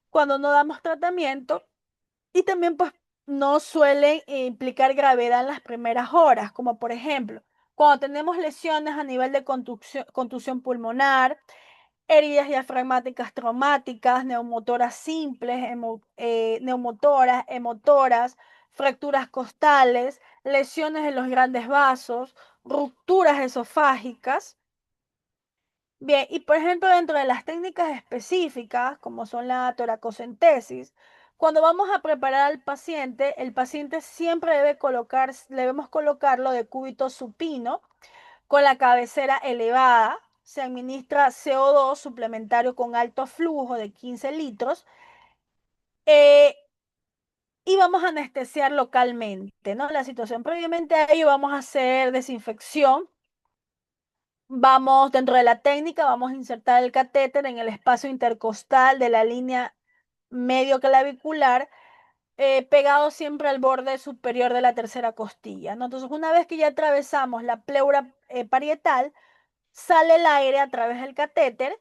cuando no damos tratamiento y también pues no suelen implicar gravedad en las primeras horas, como por ejemplo, cuando tenemos lesiones a nivel de contusión pulmonar, heridas diafragmáticas traumáticas, neumotoras simples, neumotoras, hemotoras, fracturas costales, lesiones en los grandes vasos, rupturas esofágicas. Bien, y por ejemplo, dentro de las técnicas específicas, como son la toracocentesis, cuando vamos a preparar al paciente, el paciente siempre debemos colocarlo de cúbito supino con la cabecera elevada. Se administra CO2 suplementario con alto flujo de 15 litros eh, y vamos a anestesiar localmente, ¿no? La situación previamente a ello vamos a hacer desinfección. Vamos, dentro de la técnica, vamos a insertar el catéter en el espacio intercostal de la línea medio clavicular, pegado siempre al borde superior de la tercera costilla, ¿no? Entonces, una vez que ya atravesamos la pleura parietal, sale el aire a través del catéter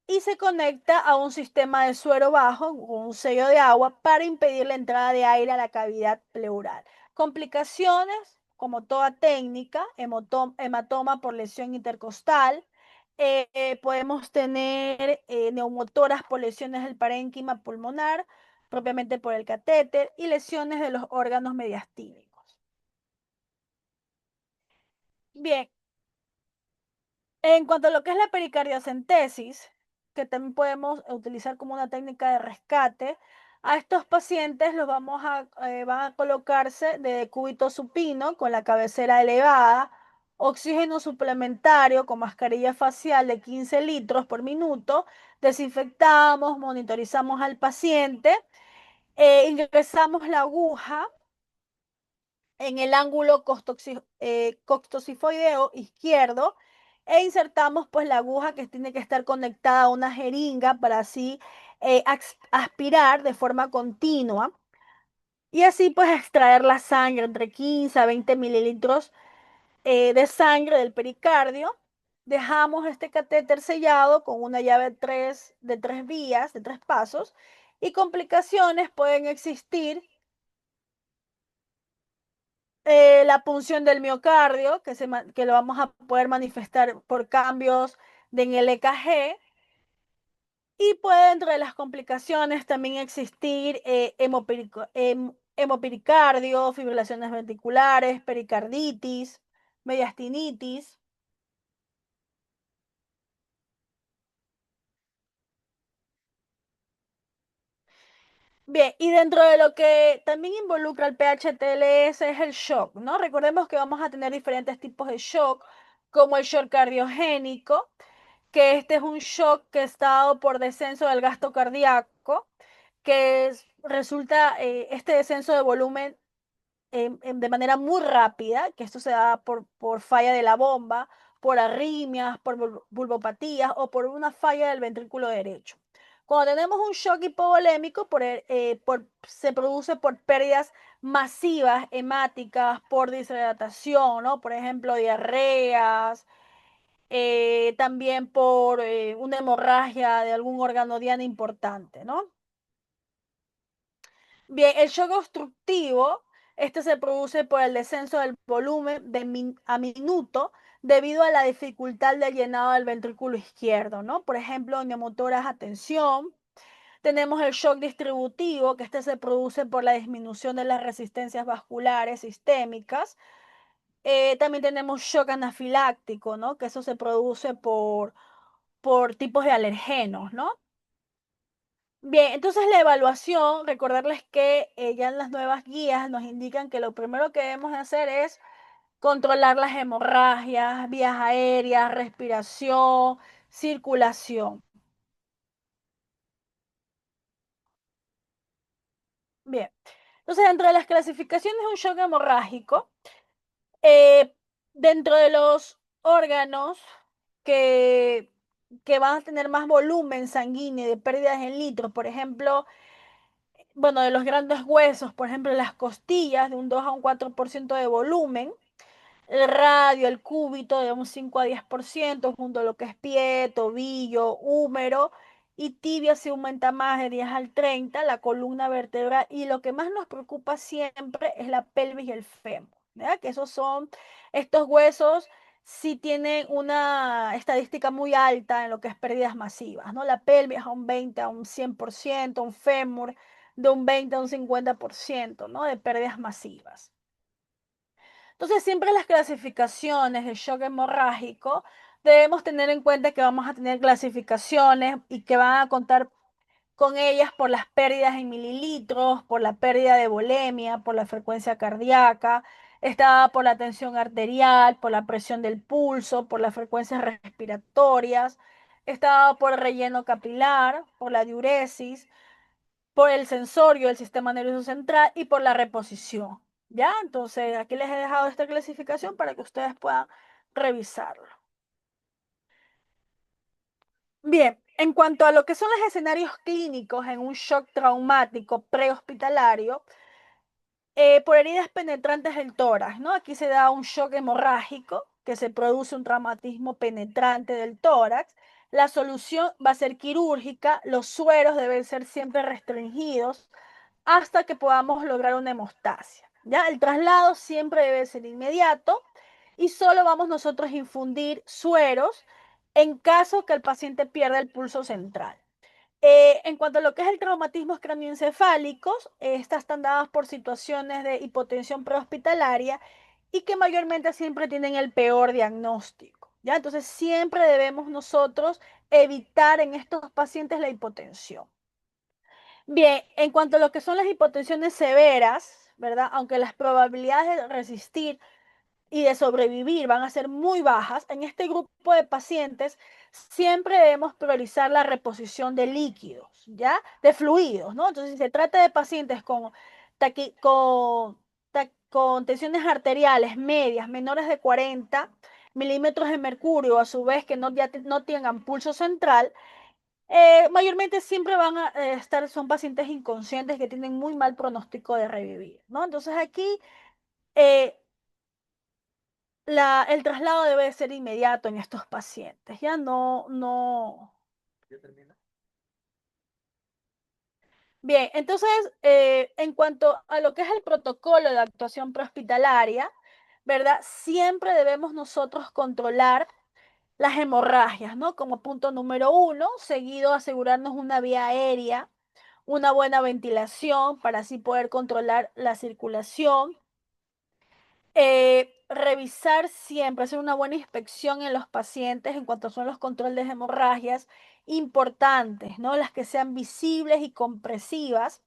y se conecta a un sistema de suero bajo con un sello de agua para impedir la entrada de aire a la cavidad pleural. Complicaciones, como toda técnica, hematoma por lesión intercostal, podemos tener neumotoras por lesiones del parénquima pulmonar, propiamente por el catéter, y lesiones de los órganos mediastínicos. Bien, en cuanto a lo que es la pericardiocentesis, que también podemos utilizar como una técnica de rescate, a estos pacientes van a colocarse de cúbito supino con la cabecera elevada, oxígeno suplementario con mascarilla facial de 15 litros por minuto, desinfectamos, monitorizamos al paciente, ingresamos la aguja en el ángulo costosifoideo izquierdo e insertamos pues la aguja que tiene que estar conectada a una jeringa para así aspirar de forma continua y así pues extraer la sangre entre 15 a 20 mililitros de sangre del pericardio. Dejamos este catéter sellado con una llave de tres vías, de tres pasos, y complicaciones pueden existir la punción del miocardio, que lo vamos a poder manifestar por cambios en el EKG. Y puede dentro de las complicaciones también existir hemopericardio, fibrilaciones ventriculares, pericarditis, mediastinitis. Bien, y dentro de lo que también involucra el PHTLS es el shock, ¿no? Recordemos que vamos a tener diferentes tipos de shock, como el shock cardiogénico, que este es un shock que está dado por descenso del gasto cardíaco, resulta este descenso de volumen de manera muy rápida, que esto se da por falla de la bomba, por arritmias, por bulbopatías o por una falla del ventrículo derecho. Cuando tenemos un shock hipovolémico, se produce por pérdidas masivas hemáticas, por deshidratación, ¿no? Por ejemplo, diarreas, también por una hemorragia de algún órgano diana importante, ¿no? Bien, el shock obstructivo, este se produce por el descenso del volumen a minuto debido a la dificultad del llenado del ventrículo izquierdo, ¿no? Por ejemplo, neumotoras a tensión. Tenemos el shock distributivo, que este se produce por la disminución de las resistencias vasculares sistémicas. También tenemos shock anafiláctico, ¿no? Que eso se produce por tipos de alergenos, ¿no? Bien, entonces la evaluación, recordarles que ya en las nuevas guías nos indican que lo primero que debemos hacer es controlar las hemorragias, vías aéreas, respiración, circulación. Bien, entonces dentro de las clasificaciones de un shock hemorrágico, eh, dentro de los órganos que, que van a tener más volumen sanguíneo de pérdidas en litros, por ejemplo, bueno, de los grandes huesos, por ejemplo, las costillas de un 2 a un 4% de volumen, el radio, el cúbito de un 5 a 10%, junto a lo que es pie, tobillo, húmero y tibia se aumenta más de 10 al 30, la columna vertebral y lo que más nos preocupa siempre es la pelvis y el fémur, ¿verdad? Que esos son, estos huesos sí tienen una estadística muy alta en lo que es pérdidas masivas, ¿no? La pelvis a un 20 a un 100%, un fémur de un 20 a un 50%, ¿no? De pérdidas masivas. Entonces, siempre las clasificaciones de shock hemorrágico debemos tener en cuenta que vamos a tener clasificaciones y que van a contar con ellas por las pérdidas en mililitros, por la pérdida de volemia, por la frecuencia cardíaca, está por la tensión arterial, por la presión del pulso, por las frecuencias respiratorias, está por el relleno capilar, por la diuresis, por el sensorio del sistema nervioso central y por la reposición. ¿Ya? Entonces, aquí les he dejado esta clasificación para que ustedes puedan revisarlo. Bien, en cuanto a lo que son los escenarios clínicos en un shock traumático prehospitalario, por heridas penetrantes del tórax, ¿no? Aquí se da un shock hemorrágico, que se produce un traumatismo penetrante del tórax. La solución va a ser quirúrgica, los sueros deben ser siempre restringidos hasta que podamos lograr una hemostasia. ¿Ya? El traslado siempre debe ser inmediato y solo vamos nosotros a infundir sueros en caso que el paciente pierda el pulso central. En cuanto a lo que es el traumatismo cráneoencefálicos, estas están dadas por situaciones de hipotensión prehospitalaria y que mayormente siempre tienen el peor diagnóstico. ¿Ya? Entonces siempre debemos nosotros evitar en estos pacientes la hipotensión. Bien, en cuanto a lo que son las hipotensiones severas, ¿verdad? Aunque las probabilidades de resistir y de sobrevivir van a ser muy bajas, en este grupo de pacientes siempre debemos priorizar la reposición de líquidos, ¿ya? De fluidos, ¿no? Entonces, si se trata de pacientes con tensiones arteriales medias, menores de 40 milímetros de mercurio, a su vez que no tengan pulso central, mayormente siempre van a estar, son pacientes inconscientes que tienen muy mal pronóstico de revivir, ¿no? Entonces aquí eh, el traslado debe ser inmediato en estos pacientes, ya no. Bien, entonces, en cuanto a lo que es el protocolo de actuación prehospitalaria, ¿verdad? Siempre debemos nosotros controlar las hemorragias, ¿no? Como punto número uno, seguido asegurarnos una vía aérea, una buena ventilación para así poder controlar la circulación. Revisar siempre, hacer una buena inspección en los pacientes en cuanto son los controles de hemorragias importantes, ¿no? Las que sean visibles y compresivas.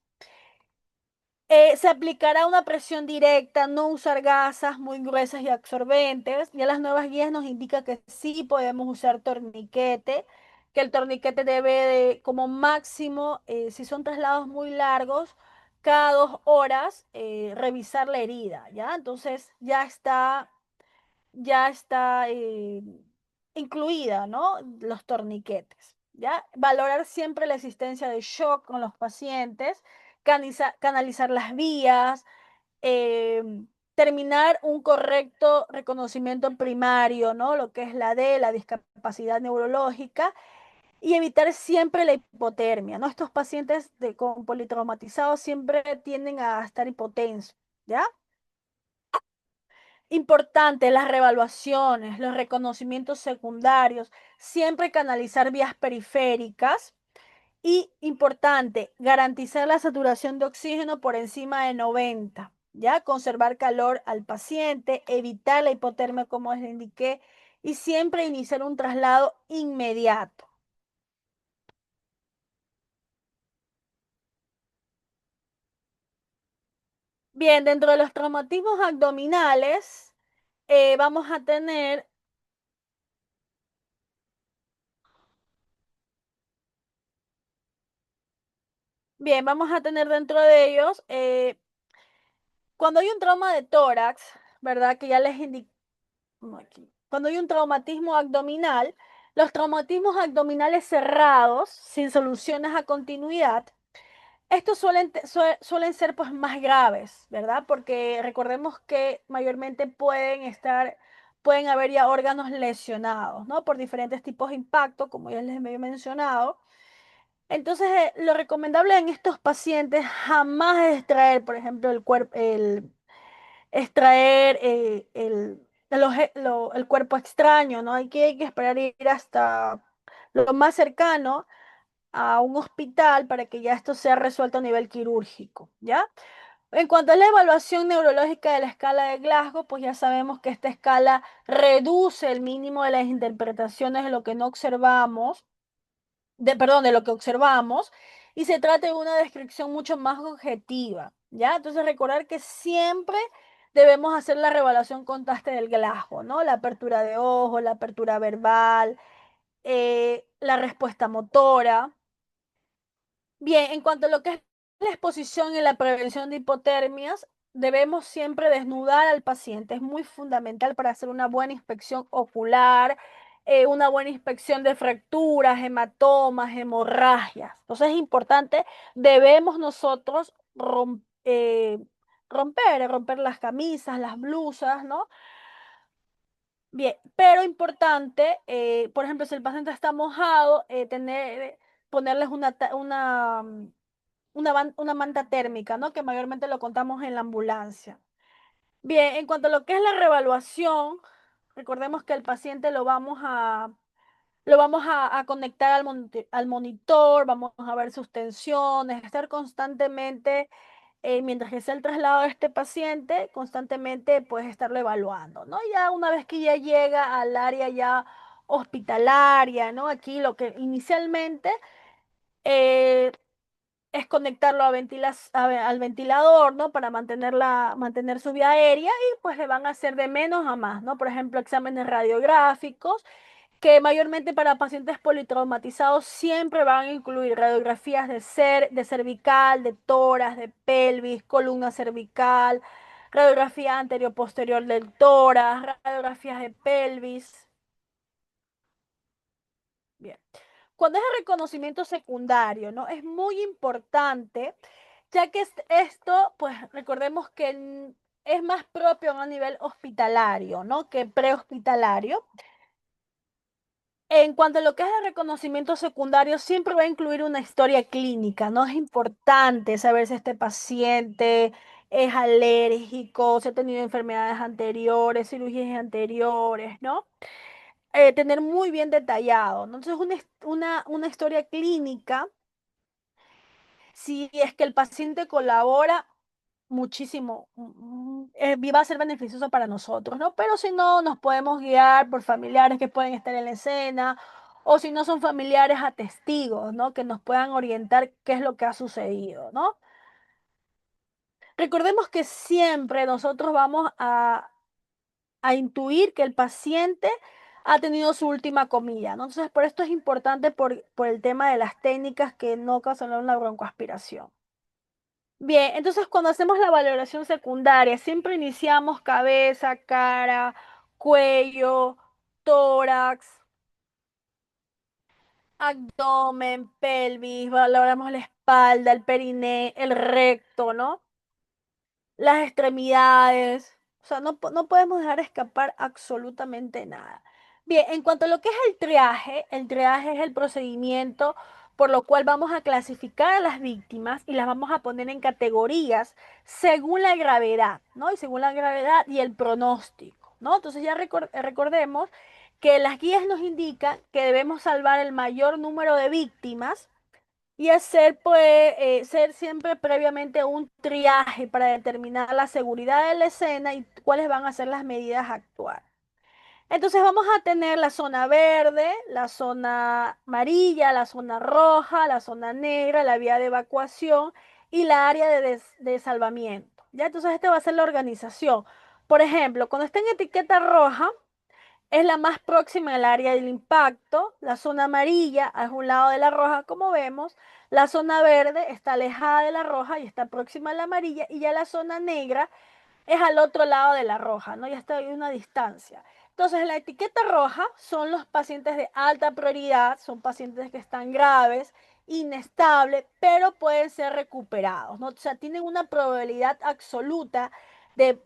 Se aplicará una presión directa, no usar gasas muy gruesas y absorbentes. Ya las nuevas guías nos indican que sí podemos usar torniquete, que el torniquete debe de, como máximo, si son traslados muy largos, cada 2 horas revisar la herida, ¿ya? Entonces ya está incluida, ¿no? Los torniquetes, ¿ya? Valorar siempre la existencia de shock con los pacientes, canalizar las vías, eh, terminar un correcto reconocimiento primario, ¿no? Lo que es la D, la discapacidad neurológica, y evitar siempre la hipotermia, ¿no? Estos pacientes con politraumatizados siempre tienden a estar hipotensos, ¿ya? Importante, las revaluaciones, los reconocimientos secundarios, siempre canalizar vías periféricas y importante, garantizar la saturación de oxígeno por encima de 90, ¿ya? Conservar calor al paciente, evitar la hipotermia como les indiqué y siempre iniciar un traslado inmediato. Bien, dentro de los traumatismos abdominales, vamos a tener, bien, vamos a tener dentro de ellos, cuando hay un trauma de tórax, ¿verdad? Que ya les indiqué aquí. Cuando hay un traumatismo abdominal, los traumatismos abdominales cerrados, sin soluciones a continuidad, estos suelen ser pues más graves, ¿verdad? Porque recordemos que mayormente pueden haber ya órganos lesionados, ¿no? Por diferentes tipos de impacto, como ya les he mencionado. Entonces, lo recomendable en estos pacientes jamás es extraer, por ejemplo, extraer el cuerpo extraño, ¿no? Hay que esperar ir hasta lo más cercano a un hospital para que ya esto sea resuelto a nivel quirúrgico, ¿ya? En cuanto a la evaluación neurológica de la escala de Glasgow, pues ya sabemos que esta escala reduce el mínimo de las interpretaciones de lo que no observamos, perdón, de lo que observamos, y se trata de una descripción mucho más objetiva, ¿ya? Entonces recordar que siempre debemos hacer la revaluación contraste del Glasgow, ¿no? La apertura de ojos, la apertura verbal, la respuesta motora. Bien, en cuanto a lo que es la exposición y la prevención de hipotermias, debemos siempre desnudar al paciente. Es muy fundamental para hacer una buena inspección ocular, una buena inspección de fracturas, hematomas, hemorragias. Entonces es importante, debemos nosotros romper las camisas, las blusas, ¿no? Bien, pero importante, por ejemplo, si el paciente está mojado, ponerles una manta térmica, ¿no? Que mayormente lo contamos en la ambulancia. Bien, en cuanto a lo que es la reevaluación, recordemos que el paciente lo vamos a conectar al monitor, vamos a ver sus tensiones, estar constantemente, mientras que sea el traslado de este paciente, constantemente pues estarlo evaluando, ¿no? Ya una vez que ya llega al área ya hospitalaria, ¿no? Aquí lo que inicialmente eh, es conectarlo al ventilador, ¿no? Para mantener su vía aérea y pues le van a hacer de menos a más, ¿no? Por ejemplo, exámenes radiográficos, que mayormente para pacientes politraumatizados siempre van a incluir radiografías de cervical, de tórax, de pelvis, columna cervical, radiografía anterior-posterior del tórax, radiografías de pelvis. Bien. Cuando es el reconocimiento secundario, ¿no? Es muy importante, ya que esto, pues recordemos que es más propio a nivel hospitalario, ¿no? Que prehospitalario. En cuanto a lo que es el reconocimiento secundario, siempre va a incluir una historia clínica, ¿no? Es importante saber si este paciente es alérgico, si ha tenido enfermedades anteriores, cirugías anteriores, ¿no? Tener muy bien detallado, ¿no? Entonces, una historia clínica, si es que el paciente colabora muchísimo, va a ser beneficioso para nosotros, ¿no? Pero si no, nos podemos guiar por familiares que pueden estar en la escena, o si no son familiares a testigos, ¿no? Que nos puedan orientar qué es lo que ha sucedido, ¿no? Recordemos que siempre nosotros vamos a intuir que el paciente ha tenido su última comida, ¿no? Entonces, por esto es importante por el tema de las técnicas que no causan una broncoaspiración. Bien, entonces cuando hacemos la valoración secundaria, siempre iniciamos cabeza, cara, cuello, tórax, abdomen, pelvis, valoramos la espalda, el periné, el recto, ¿no? Las extremidades, o sea, no podemos dejar escapar absolutamente nada. Bien, en cuanto a lo que es el triaje es el procedimiento por lo cual vamos a clasificar a las víctimas y las vamos a poner en categorías según la gravedad, ¿no? Y según la gravedad y el pronóstico, ¿no? Entonces ya recordemos que las guías nos indican que debemos salvar el mayor número de víctimas y hacer, pues, ser siempre previamente un triaje para determinar la seguridad de la escena y cuáles van a ser las medidas a actuar. Entonces vamos a tener la zona verde, la zona amarilla, la zona roja, la zona negra, la vía de evacuación y la área de salvamiento. ¿ya? Entonces, esta va a ser la organización. Por ejemplo, cuando está en etiqueta roja, es la más próxima al área del impacto. La zona amarilla es un lado de la roja, como vemos. La zona verde está alejada de la roja y está próxima a la amarilla. Y ya la zona negra es al otro lado de la roja, ¿no? Ya está a una distancia. Entonces, la etiqueta roja son los pacientes de alta prioridad, son pacientes que están graves, inestables, pero pueden ser recuperados, ¿no? O sea, tienen una probabilidad absoluta de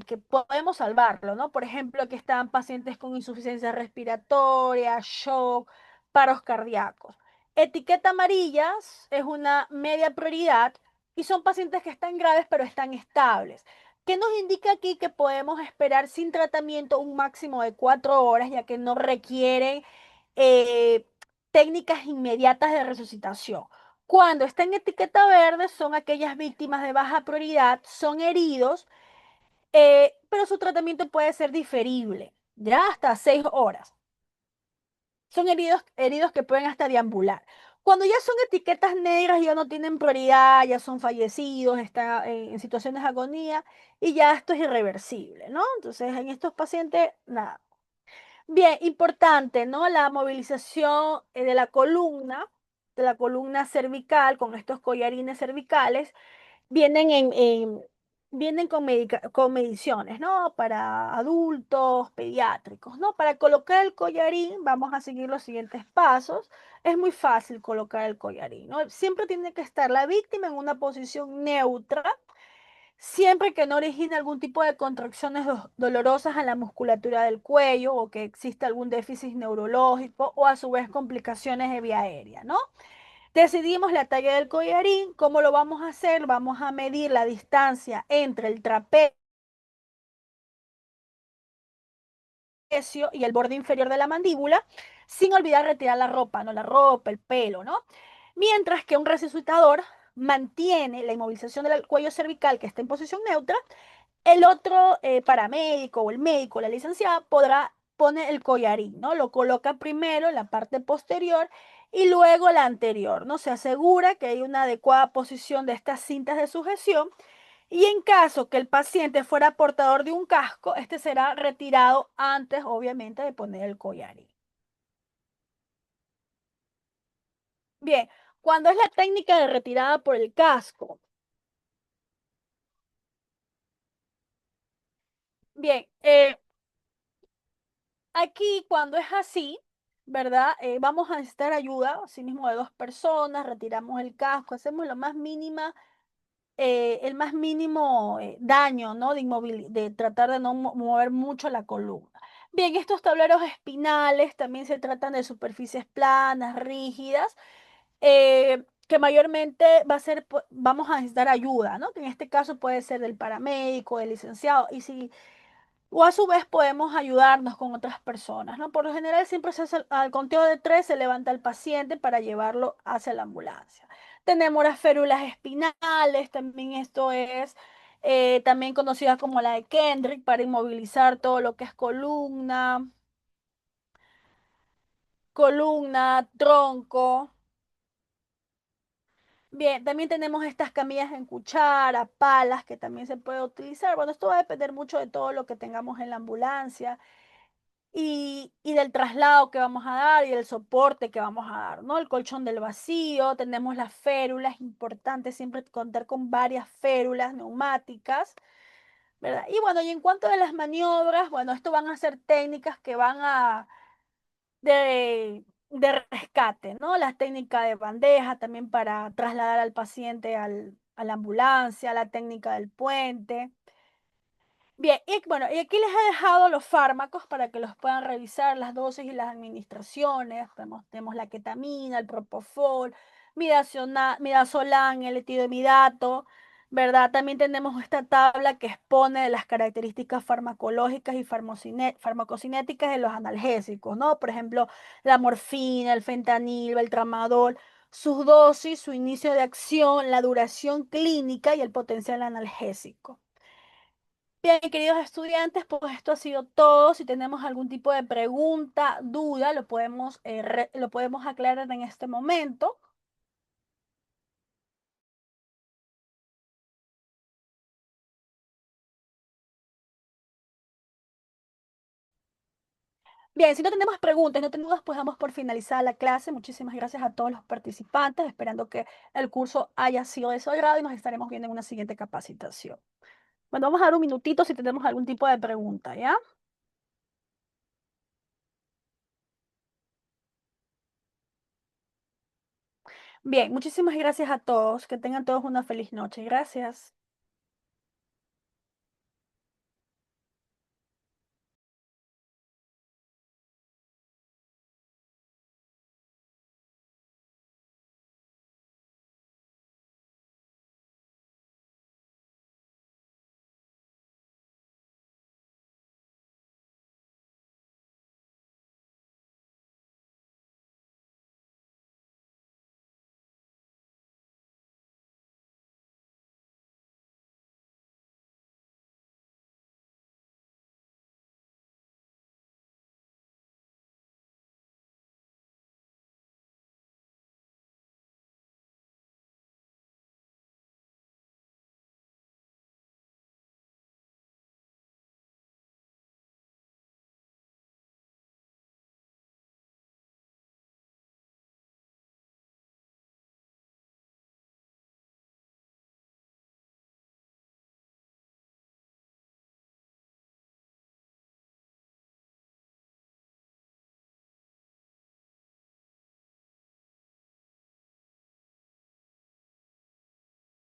que podemos salvarlo, ¿no? Por ejemplo, que están pacientes con insuficiencia respiratoria, shock, paros cardíacos. Etiqueta amarilla es una media prioridad y son pacientes que están graves, pero están estables. ¿Qué nos indica aquí que podemos esperar sin tratamiento un máximo de 4 horas, ya que no requieren eh, técnicas inmediatas de resucitación? Cuando está en etiqueta verde son aquellas víctimas de baja prioridad, son heridos, pero su tratamiento puede ser diferible, ya hasta 6 horas. Son heridos que pueden hasta deambular. Cuando ya son etiquetas negras, ya no tienen prioridad, ya son fallecidos, están en situaciones de agonía y ya esto es irreversible, ¿no? Entonces, en estos pacientes, nada. Bien, importante, ¿no? La movilización de la columna cervical con estos collarines cervicales vienen vienen con mediciones, ¿no? Para adultos, pediátricos, ¿no? Para colocar el collarín, vamos a seguir los siguientes pasos. Es muy fácil colocar el collarín, ¿no? Siempre tiene que estar la víctima en una posición neutra, siempre que no origine algún tipo de contracciones dolorosas a la musculatura del cuello o que exista algún déficit neurológico o a su vez complicaciones de vía aérea, ¿no? Decidimos la talla del collarín. ¿Cómo lo vamos a hacer? Vamos a medir la distancia entre el trapecio y el borde inferior de la mandíbula, sin olvidar retirar la ropa, ¿no? La ropa, el pelo, ¿no? Mientras que un resucitador mantiene la inmovilización del cuello cervical que está en posición neutra, el otro paramédico o el médico, la licenciada, podrá poner el collarín, ¿no? Lo coloca primero en la parte posterior y luego la anterior, ¿no? Se asegura que hay una adecuada posición de estas cintas de sujeción y en caso que el paciente fuera portador de un casco, este será retirado antes, obviamente, de poner el collarín. Bien, cuando es la técnica de retirada por el casco, bien, aquí cuando es así, ¿verdad? Vamos a necesitar ayuda, así mismo de 2 personas, retiramos el casco, hacemos lo más mínima, el más mínimo daño, ¿no? De tratar de no mover mucho la columna. Bien, estos tableros espinales también se tratan de superficies planas, rígidas, que mayormente vamos a necesitar ayuda, ¿no? Que en este caso puede ser del paramédico, del licenciado, y si o a su vez podemos ayudarnos con otras personas, ¿no? Por lo general siempre se hace al conteo de 3, se levanta el paciente para llevarlo hacia la ambulancia. Tenemos las férulas espinales, también esto es también conocida como la de Kendrick, para inmovilizar todo lo que es columna, tronco. Bien, también tenemos estas camillas en cuchara, palas que también se puede utilizar. Bueno, esto va a depender mucho de todo lo que tengamos en la ambulancia y del traslado que vamos a dar y del soporte que vamos a dar, ¿no? El colchón del vacío, tenemos las férulas, importante siempre contar con varias férulas neumáticas, ¿verdad? Y bueno, y en cuanto a las maniobras, bueno, esto van a ser técnicas que van de rescate, ¿no? Las técnicas de bandeja también para trasladar al paciente a la ambulancia, la técnica del puente. Bien, y bueno, y aquí les he dejado los fármacos para que los puedan revisar, las dosis y las administraciones. Tenemos la ketamina, el propofol, midazolam, el etidimidato, ¿verdad? También tenemos esta tabla que expone las características farmacológicas y farmacocinéticas de los analgésicos, ¿no? Por ejemplo, la morfina, el fentanil, el tramadol, sus dosis, su inicio de acción, la duración clínica y el potencial analgésico. Bien, queridos estudiantes, pues esto ha sido todo. Si tenemos algún tipo de pregunta, duda, lo podemos aclarar en este momento. Bien, si no tenemos preguntas, no tenemos, pues damos por finalizada la clase. Muchísimas gracias a todos los participantes, esperando que el curso haya sido de su agrado y nos estaremos viendo en una siguiente capacitación. Bueno, vamos a dar un minutito si tenemos algún tipo de pregunta, ¿ya? Bien, muchísimas gracias a todos. Que tengan todos una feliz noche. Gracias.